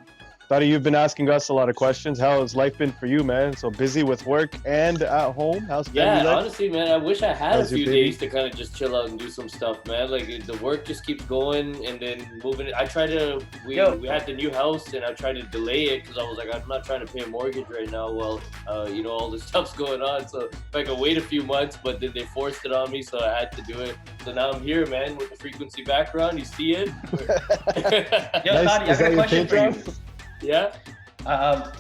Thoughty, you've been asking us a lot of questions. How has life been for you, man? So busy with work and at home? How's family Yeah, life? honestly, man, I wish I had How's a your few baby? days to kind of just chill out and do some stuff, man. Like the work just keeps going and then moving. I tried to. We had the new house and I tried to delay it because I was like, I'm not trying to pay a mortgage right now. Well, all this stuff's going on, so if I could wait a few months, but then they forced it on me, so I had to do it. So now I'm here, man, with the frequency background. You see it? Yo, Nice. Thadi, I Is got that a your question for you. Patreon? Yeah.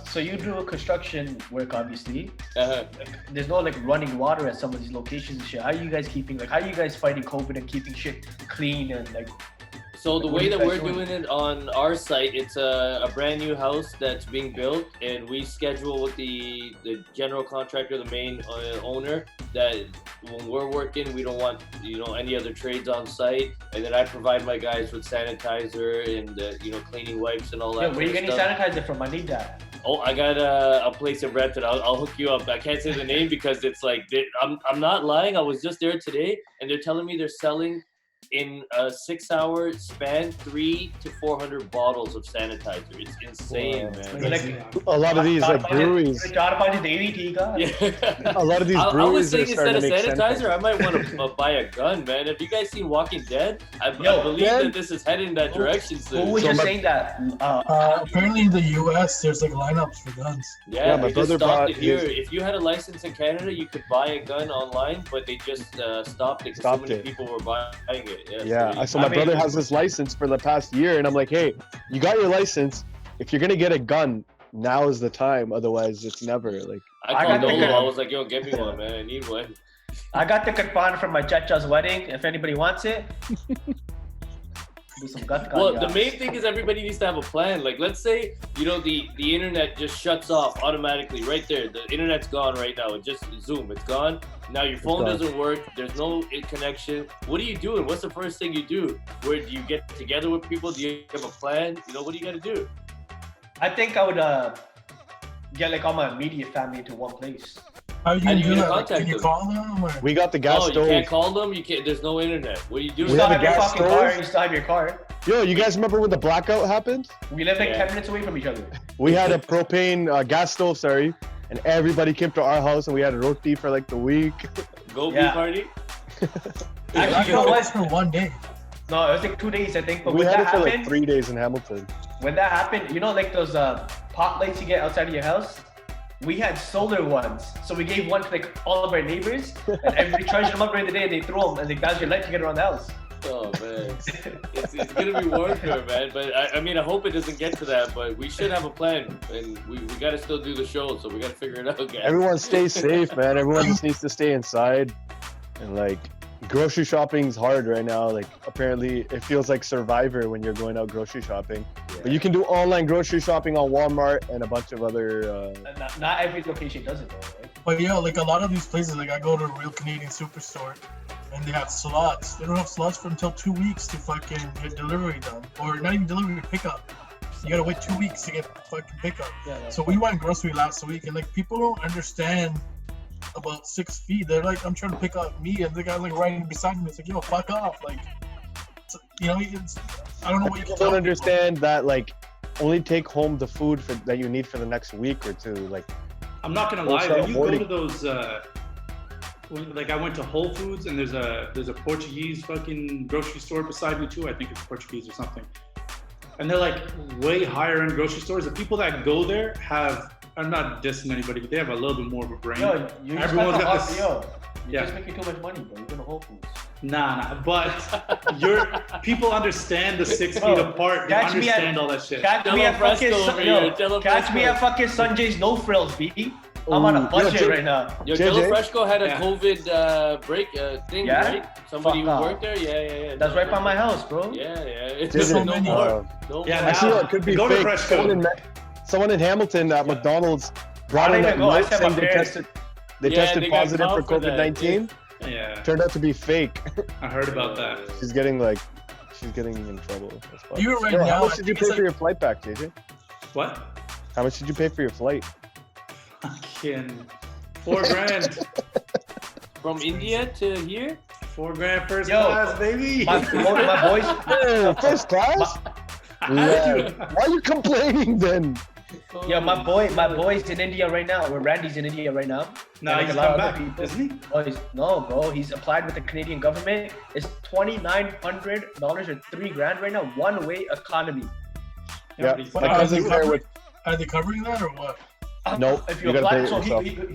So you do construction work, obviously. Uh-huh. Like, there's no like running water at some of these locations and shit. How are you guys keeping? Like, how are you guys fighting COVID and keeping shit clean and like? So the What way are you that guys we're doing it on our site, it's a brand new house that's being built, and we schedule with the general contractor, the main owner, that when we're working, we don't want any other trades on site, and then I provide my guys with sanitizer and cleaning wipes and all that. Yo, where are you kind getting of stuff. sanitizer from? I need that. Oh, I got a place in Brentford. I'll hook you up. I can't say the name because it's like I'm not lying. I was just there today, and they're telling me they're selling in a 6-hour span 300 to 400 bottles of sanitizer. It's insane, Wow. man. You're like, A lot of these like breweries. Yeah. A lot of these I was breweries are saying instead starting of to make sanitizer, I might want to buy a gun, man. Have you guys seen Walking Dead? I believe man. that this is heading that direction Who soon. was So just my- saying that? Apparently in the US, there's like lineups for guns. Yeah, my they just brother stopped brought it here. his- If you had a license in Canada, you could buy a gun online, but they just stopped it because so Stopped many it. people were buying it. Yeah, so I my mean- brother has this license for the past year, and I'm like, hey, you got your license. If you're gonna get a gun, now is the time. Otherwise, it's never. Like, I I called got the Dolo. gun. I was like, yo, get me one, man. I need one. I got the katpan from my chacha's wedding. If anybody wants it, do some gut Well, guns. the main thing is everybody needs to have a plan. Like, let's say, the internet just shuts off automatically right there. The internet's gone right now. It just Zoom. It's gone. Now your phone gone. doesn't work. There's no connection. What are you doing? What's the first thing you do? Where do you get together with people? Do you have a plan? What do you got to do? I think I would get like all my immediate family into one place. How are you How gonna do you do that? Like, contact can you them? call them? Or? we got the gas Oh, you stove. can't call them. You can't. There's no internet. What do you do? You We still have have a your gas fucking stove. car. You still have your car. Yo, you guys remember when the blackout happened? We live like Yeah. 10 minutes away from each other. We had a propane gas stove, sorry, and everybody came to our house, and we had a roti for like the week. Go Yeah. bee party. Actually, you know That's what? for one day. No, it was like 2 days, I think. But We when had that it for happened, like 3 days in Hamilton. when that happened, like those pot lights you get outside of your house? We had solar ones. So we gave one to like all of our neighbors, and everybody charged them up during the day, and they throw them, and like, that's your light to get around the house. Oh man, it's gonna be warfare, man. But I mean, I hope it doesn't get to that. But we should have a plan, and we gotta still do the show, so we gotta figure it out, guys. Everyone stay safe, man. Everyone just needs to stay inside. And like, grocery shopping's hard right now. Like, apparently it feels like Survivor when you're going out grocery shopping. But you can do online grocery shopping on Walmart and a bunch of other And not every location does it though, right? But yeah, like a lot of these places, like I go to a Real Canadian Superstore, and they have slots. They don't have slots for until 2 weeks to fucking get delivery done, or not even delivery, pickup. You gotta wait 2 weeks to get fucking pickup. Yeah. So we went grocery last week, and like people don't understand about 6 feet. They're like, I'm trying to pick up meat, and the guy like right beside me. It's like, yo, fuck off. Like, it's, I don't know what you people can tell don't understand that like only take home the food that you need for the next week or two. Like, I'm not gonna We'll lie. start When you go avoiding- to those, like I went to Whole Foods and there's a Portuguese fucking grocery store beside me too. I think it's Portuguese or something. and they're like way higher end grocery stores. The people that go there I'm not dissing anybody, but they have a little bit more of a brain. Yo, you Everyone's got this. You're Yeah. just making too much money, bro. You're going to Whole Foods. Nah, but people understand the 6 Bro, feet apart. They catch me understand all that shit. Catch me Jello at fucking Fresco over here, Jello catch me Fresco. at fucking Sanjay's No Frills, B. I'm on a Ooh, budget yo, right now. Yo, JJ? Jello Fresco had a Yeah. COVID break thing, Yeah? right? Somebody Fuck who off. worked there? Yeah. That's right by my house, bro. Yeah. There's so JJ, many. No Yeah, more. actually, now- it could be Go to fake. Fresco. Someone in Hamilton at McDonald's brought I in don't that even go. I note said saying my they parents- tested Yeah, tested they got positive for caught for that. COVID-19. Yeah, Turned out to be fake. I heard about that. She's getting in trouble. That's fine. Even right Yo, now, how I much did you think pay it's for your flight back, JJ? What? How much did you pay for your flight? Fucking $4,000. From India to here? $4,000 first Yo, class, baby. My boys. Oh, first class? Yeah. Why are you complaining then? Yo, my boy's in India right now. Or Randy's in India right now. Nah, And he's a lot come of other back, people. isn't he? No, bro. He's applied with the Canadian government. It's $2,900 or $3,000 right now. One way economy. Yeah, but he's my Are back. cousin's they there covering- with. Are they covering that or what? Nope, If you you gotta pay apply, it so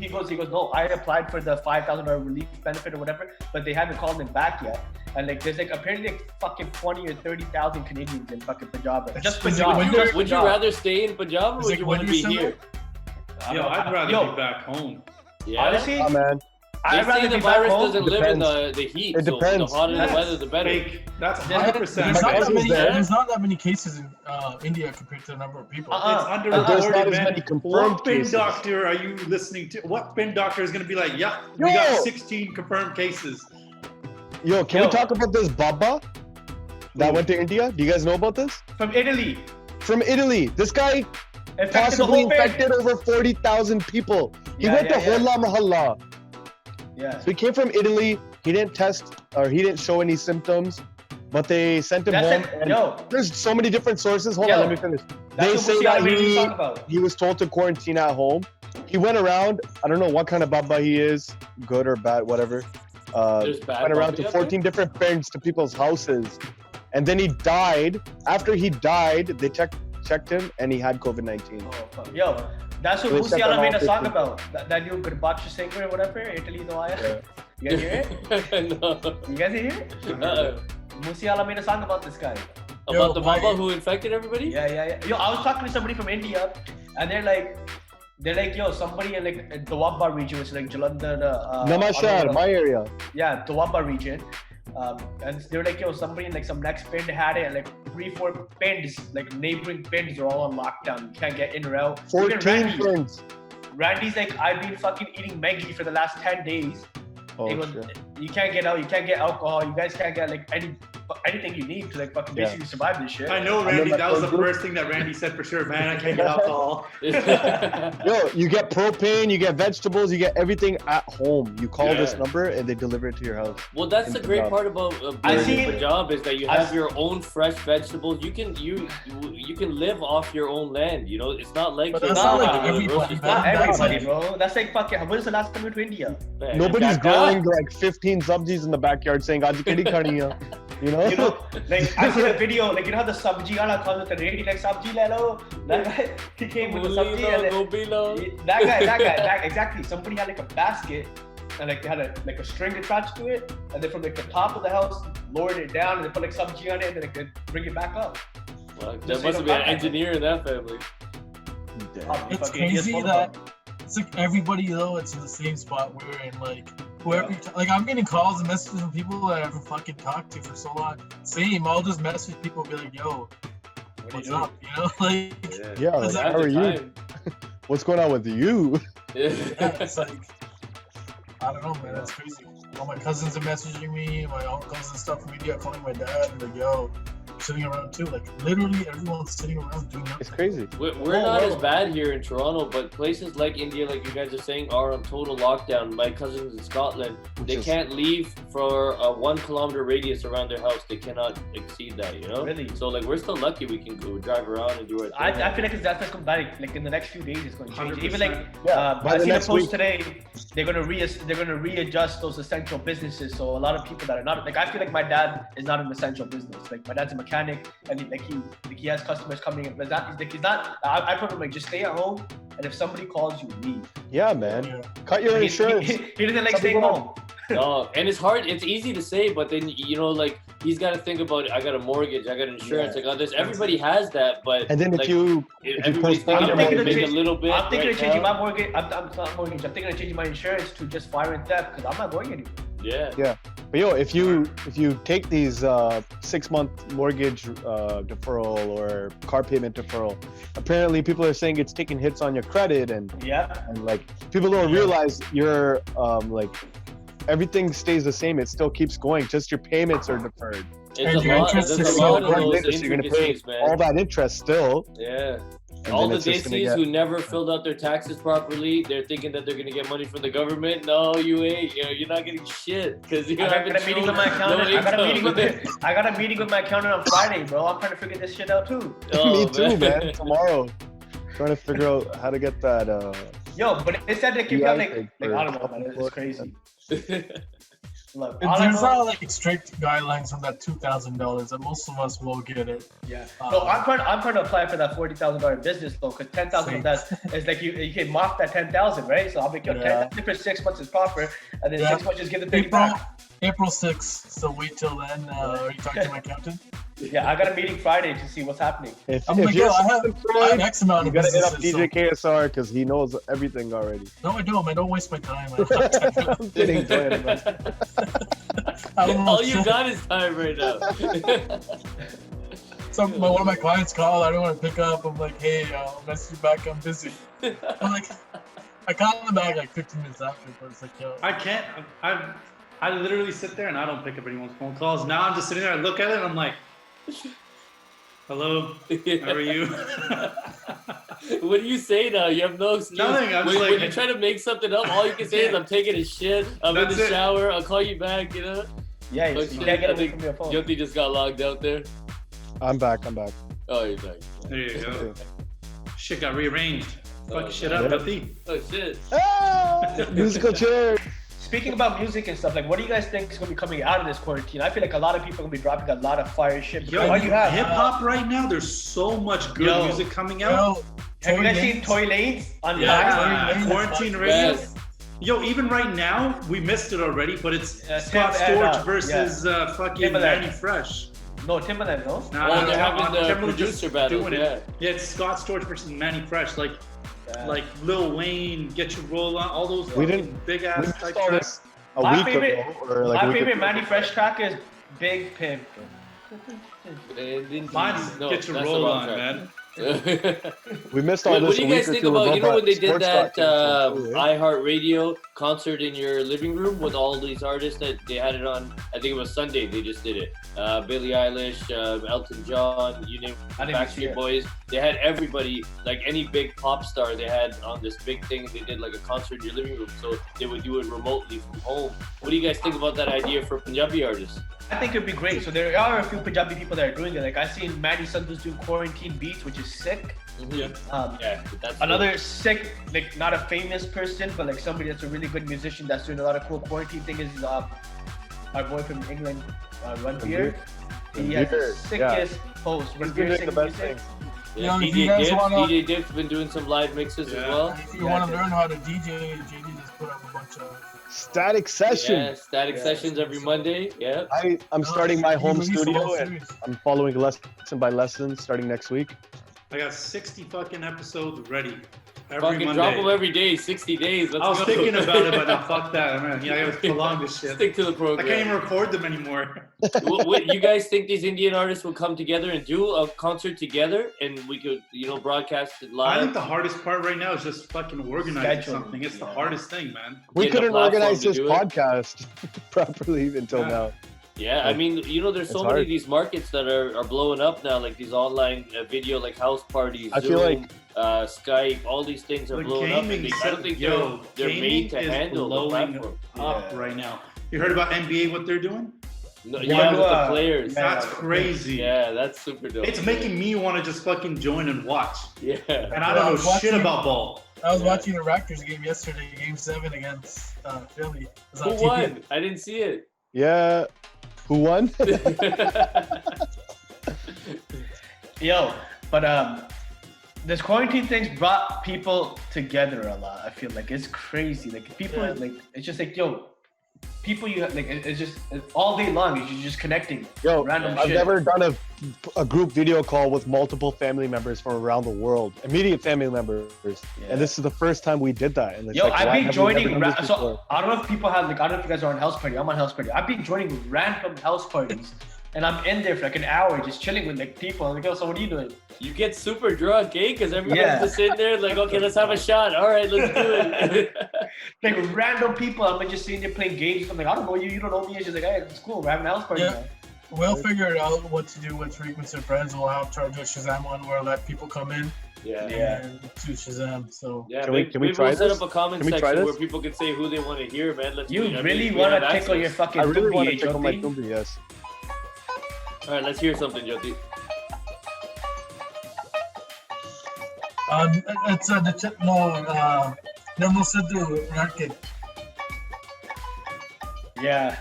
yourself. he goes, no, I applied for the $5,000 relief benefit or whatever, but they haven't called him back yet. And like, there's like apparently like fucking 20 or 30,000 Canadians in fucking Punjab. Just Is it Punjab. when Just you're- Would you Punjab. rather stay in Punjab or Is would it you want to be winter here? Yo, I'd rather Yo, be back home. Yeah. honestly, Oh, man. They I'd say rather the be back virus home. doesn't live in Depends. the heat. It So depends. the hotter the That's weather, the better. Fake. That's There's- 100% There's not, My that cousin's many, there. there's not that many cases in India compared to the number of people. Uh-uh. It's But there's not underreported, as man. many confirmed What pin cases. doctor are you listening to? What pin doctor is going to be like, yeah, we Yo. got 16 confirmed cases. Yo, can Yo. we talk about this Baba that went to India? Do you guys know about this? From Italy. From Italy. This guy Infected the possibly whole thing. infected over 40,000 people. He Yeah, went yeah, to Holla Mahalla. Yeah. So he came from Italy. He didn't test or he didn't show any symptoms, but they sent him That's home. like, and yo, there's so many different sources. Hold Yo. on, let me finish. that's They what say Musi that Alamani was talking about. he was told to quarantine at home. He went around. I don't know what kind of Baba he is, good or bad, whatever. There's bad Went around Baba to out there? 14 different friends to people's houses, and then he died. After he died, they checked him, and he had COVID-19. Oh, fuck. Yo, that's what They Musi set them made off a song 15. about. That new Garbach singer or whatever, Italy no Aya. You guys hear it? No. You guys hear it? Uh-uh. Musi made a song about this guy. About Yo, the why- Baba who infected everybody? Yeah. Yo, I was talking to somebody from India, and they're like, yo, somebody in like the Wabba region, which is like Jalandhar. Namashar, my area. Yeah, the Wabba region. And they're like, yo, somebody in like some next pind had it, and like 3-4 pinds, like neighboring pinds are all on lockdown. You can't get in or out. Even 14 friends. Randy's like, I've been fucking eating Maggie for the last 10 days. Oh, He goes, shit. you can't get out, you can't get alcohol, you guys can't get like anything you need to like fucking Yeah. basically survive this shit. I know, I Randy. know That was the that group. first thing that Randy said for sure. Man, I can't get alcohol. Yo, you get propane, you get vegetables, you get everything at home. You call this Yeah. number and they deliver it to your house. Well, that's In the great Punjab. part about I being see- in Punjab is that you I have see- your own fresh vegetables. You can live off your own land. You know, it's not like But you're that's not going like to the everybody. grocery Not store. everybody, That's bro. That's like fucking. When was the last time we went to India? Man, Nobody's Kaka. growing like 15 sabjis in the backyard saying, Aaj kadi khani hai?" You know? You know, like I see the video, like you know how the sabji wala comes with the ready like sabji le lo. That guy, he came with the Muli sabji lo, and then, gobi lo. that guy, exactly. Somebody had like a basket and like they had a string attached to it, and then from like the top of the house lowered it down and they put like sabji on it and then like they bring it back up. Fuck, Just there say must no have been an contact. engineer in that family. Fucking It's idiots crazy full of that them. it's like everybody though. It's in the same spot we're in. Like whoever, like I'm getting calls and messages from people that I haven't fucking talked to for so long. Same, I'll just message people and be like, "Yo, what's up?" You know, like Yeah, like, Is that how are the you? time. What's going on with you? yeah, it's like I don't know, man. That's crazy. All my cousins are messaging me, my uncles and stuff from India, calling my dad, and like, "Yo, sitting around too." Like literally everyone's sitting around doing It's nothing. crazy. We're not as bad here in Toronto, but places like India, like you guys are saying, are on total lockdown. My cousins in Scotland, they Which is- can't leave for a 1 kilometer radius around their house. They cannot exceed that, you know? Really? So, like, we're still lucky we can go drive around and do our thing. I feel like that's come back. Like in the next few days, it's going to change. 100%. Even like By I the seen a next post week. today. They're gonna readjust those essential businesses. So a lot of people that are not like I feel like my dad is not an essential business. Like my dad's a mechanic. mechanic, and he has customers coming in. But he's not. I told him like just stay at home, and if somebody calls you, leave. Yeah, man. Cut your insurance. He doesn't like staying home. No, and it's hard. It's easy to say, but then like he's got to think about it. I got a mortgage. I got insurance. I got this. Everybody has that, but and then like, if you everybody's thinking about it a little bit. I'm thinking right of changing now. my mortgage. I'm not mortgage. I'm thinking of changing my insurance to just fire and theft because I'm not going anywhere. Yeah. But yo, if you take these 6-month mortgage deferral or car payment deferral, apparently people are saying it's taking hits on your credit and like people don't realize you're like everything stays the same. It still keeps going. Just your payments are deferred. It's your interest there's is a lot so of those so you're gonna pay intricacies, man. all that interest still. Yeah. And All then the it's just gonna Desis get- who never filled out their taxes properly, they're thinking that they're gonna get money from the government. No, you ain't. You're not getting shit because you I haven't got a meeting shown with my accountant. no I got a income. meeting with my accountant on Friday, bro. I'm trying to figure this shit out too. Oh, Me too, man. Tomorrow, trying to figure out how to get that. Yo, but it said they keep Yeah, like I don't know, man. It's crazy. Look, all I There's know, not like strict guidelines from that $2,000 that most of us will get it. yeah. No, I'm trying to apply for that $40,000 business loan because 10,000 of that is like you can mock that 10,000, right? So I'll make your 10,000 for 6 months is proper, and then 6 months just give the 30 back. April 6th, so wait till then. Are you talking to my accountant? Yeah, I got a meeting Friday to see what's happening. If I'm like, you're yo, I have employed, X amount you of gotta hit up businesses. DJ KSR because he knows everything already. No, I don't, man. Don't waste my time. I'm kidding, go ahead, man. I don't know. All you got is time right now. One of my clients called. I don't want to pick up. I'm like, hey, I'll message you back. I'm busy. I'm like, I called them back like 15 minutes after, but it's like, yo. I can't. I literally sit there and I don't pick up anyone's phone calls. Now I'm just sitting there. I look at it and I'm like, hello, how are you? What do you say now? You have no excuse. Nothing. I'm when, just like, when you try to make something up, all you can say is, I'm taking a shit, I'm in That's the it. shower, I'll call you back, you know? Yeah, Oh, you shit, can't get I away think from your phone. Yoti just got logged out there. I'm back. Oh, you're back. There you go. Shit got rearranged. Oh, Fuck shit man. up, Yoti. Oh, shit. Ah, musical chair. Speaking about music and stuff, like, what do you guys think is gonna be coming out of this quarantine? I feel like a lot of people are gonna be dropping a lot of fire shit. Yo, All you have hip hop right now, there's so much good Yo. music coming out. Yo, Have you guys Tory seen Lanez? Toy Lanes on Yeah, Tory Lanez. quarantine radio. Best. Yo, even right now, we missed it already, but it's Scott Tim and, Storch versus fucking Timbaland. Manny Fresh. No, Timbaland, no? Nah, Oh, they're having the Timbaland just producer battles, doing yeah. it. Yeah, it's Scott Storch versus Manny Fresh. Like Lil Wayne, Get Your Roll On, all those We fucking didn't- big We ass missed type all tracks. this a My week favorite- ago, or like My a week favorite ago. Manny Fresh track is Big Pimp. Mine's No, Get Your that's the Roll wrong On, track. man. We missed all What this. do you a guys week or think two about, ago you know, when they did Sports that Talk too, right? iHeartRadio concert in your living room with all these artists that they had it on? I think it was Sunday they just did it. Billie Eilish, Elton John, you name I didn't see Backstreet it. Boys. They had everybody, like any big pop star they had on this big thing. They did like a concert in your living room, so they would do it remotely from home. What do you guys think about that idea for Punjabi artists? I think it'd be great. So there are a few Punjabi people that are doing it. Like I seen Maddie Sandhu's doing quarantine beats, which is sick. Yeah, but that's Another sick, like not a famous person, but like somebody that's a really good musician that's doing a lot of cool quarantine thing is our boy from England, Ranveer. He has the Ranveer, sickest post. He's been Ranveer doing the singing best music. thing. Yeah, Yo, if you guys wanna- DJ Dip's been doing some live mixes as Yeah. well. If you want to learn how to DJ, JD just put up a bunch of. Static session. Yeah, static sessions every Monday. Yeah. I'm starting my home He released a studio whole and series. I'm following lesson by lesson starting next week. I got 60 fucking episodes ready. Every Fucking Monday. drop them every day, 60 days. Let's I was go. thinking about it, but now fuck that. Man, yeah, I gotta prolong this shit. Stick to the I program. can't even record them anymore. What, you guys think these Indian artists will come together and do a concert together, and we could, broadcast it I live? think the hardest part right now is just fucking organizing Scheduling. something. It's the hardest thing, man. We Getting a couldn't platform organize to this do it. podcast properly until Yeah. now. Yeah, I mean, there's so It's many hard. of these markets that are blowing up now, like these online video, like house parties, I Zoom, feel like- Skype, all these things are The blowing up, gaming and I don't think they're made to handle the platform. up right now. You heard about NBA, what they're doing? No, Yeah, yeah, with the uh, players. yeah. That's crazy. Yeah, that's super dope. It's making me want to just fucking join and watch. Yeah. And I don't know shit about ball. I was Yeah. watching the Raptors game yesterday, Game 7 against Philly. It was on Who TV. won? I didn't see it. Yeah. Who won? Yo, but this quarantine thing's brought people together a lot. I feel like it's crazy. Like people, like it's just like yo, people you like. It's just all day long. You're just connecting. Yo, random I've shit. never done a group video call with multiple family members from around the world, immediate family members, and this is the first time we did that. And it's Yo, like, I've why been have we never joining. done this So before? I don't know if people have like. I don't know if you guys are on house party. I'm on house party. I've been joining random house parties, and I'm in there for like an hour just chilling with like people. I'm like, yo, so what are you doing? You get super drunk, eh? Because everybody's Yeah. just sitting there like, okay, let's have a shot. All right, let's do it. Like random people. I'm just sitting there playing games. I'm like, I don't know you. You don't know me. It's just like, hey, it's cool. We're having a house party. Yeah. Now. We'll figure out what to do with frequency of friends. We'll have charge of Shazam one where let people come in Yeah. and to Shazam. So Yeah, Can we maybe try we'll set this? up a comment Can we try section this? where people can say who they want to hear, man. You really we want have to tickle your access. fucking I really want to tumbi, tickle my Jyoti? tumbi, yes. All right, let's hear something, Jyoti. it's the tip. No, Nemo said the racket. Yeah.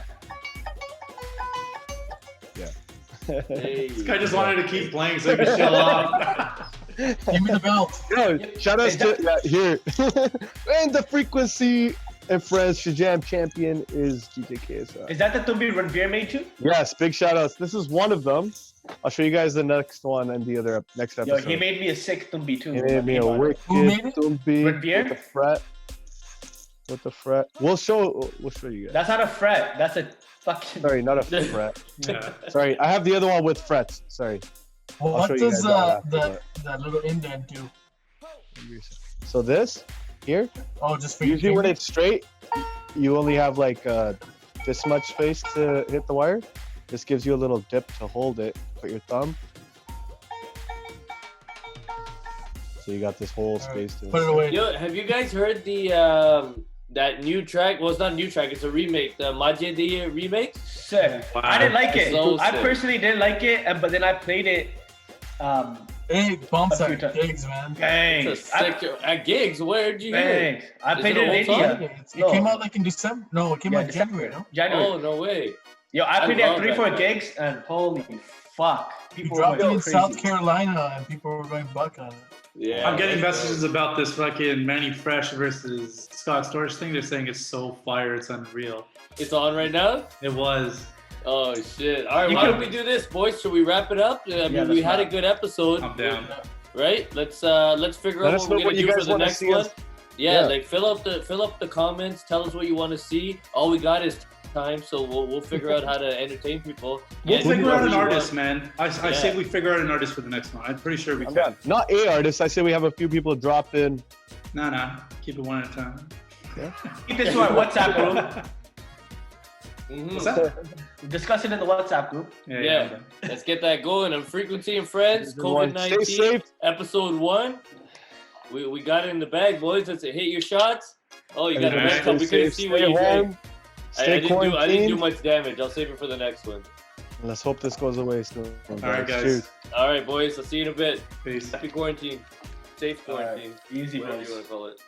Hey. This guy just wanted to keep playing so he could show off. Give me the belt. Yo, shout out to here. And the frequency and friends Shazam champion is GJKSI. Is that the tumbi Ranveer made too? Yes, big shout outs. This is one of them. I'll show you guys the next one and the other next Yo, episode. he made me a sick tumbi too. He made me a wicked Who made it? tumbi Ranveer? with the fret. With the fret. We'll show you guys. That's not a fret. That's a fucking. Sorry, not a fret. Yeah. Sorry, I have the other one with frets. Sorry. What show you does guys that after that little indent do? So this here, Oh, just for your usually when finger? it's straight, you only have like this much space to hit the wire. This gives you a little dip to hold it. Put your thumb. So you got this whole space to Put it away. Yo, have you guys heard the that new track? Well, it's not a new track. It's a remake. The Majedi remake. Sick. Wow. I didn't like it. So I sick. personally didn't like it, but then I played it. Hey, bumps A few at times. gigs, man. It's a Thanks. sick, at gigs. Where'd you hear it? Thanks. I Is played it it in an old song? India. It No. came out like in December. No, it came out in January, no? January. Oh no way. Yo, I played it love at 3 that 4 track. gigs, and holy fuck, We people were dropped it going in crazy. South Carolina and people were going buck on it. Yeah. I'm getting that's messages about this fucking Manny Fresh versus Scott Storch thing. They're saying it's so fire, it's unreal. dope. It's on right now. It was. Oh shit! All right, You why could- don't we do this, boys? Should we wrap it up? I mean, let's we had a wrap. good episode, I'm down. right? Let's figure Let out us what we're know what gonna you do for guys the wanna next see one. us- Yeah, Yeah. like fill up the comments. Tell us what you want to see. All we got is time, so we'll figure out how to entertain people. We'll And figure out whoever an you artist, want. man. I say we figure out an artist for the next one. I'm pretty sure we I'm can. done. Not a artist. I say we have a few people drop in. Nah. Keep it one at a time. Keep this to our WhatsApp group. Mhm. What's that? Discuss it in the WhatsApp group. Yeah. Let's get that going. And Frequency and Friends, Everyone, stay COVID-19, safe. episode 1. We got it in the bag, boys. Let's hit your shots. Oh, you got a Alright. red cup. We couldn't see what Stay you drank. home. I Stay didn't do quarantined. much damage. I'll save it for the next one. Let's hope this goes away soon. All right, guys. Cheers. All right, boys. I'll see you in a bit. Peace. Happy quarantine. Safe All right. quarantine. Easy, Whatever boys. you want to call it.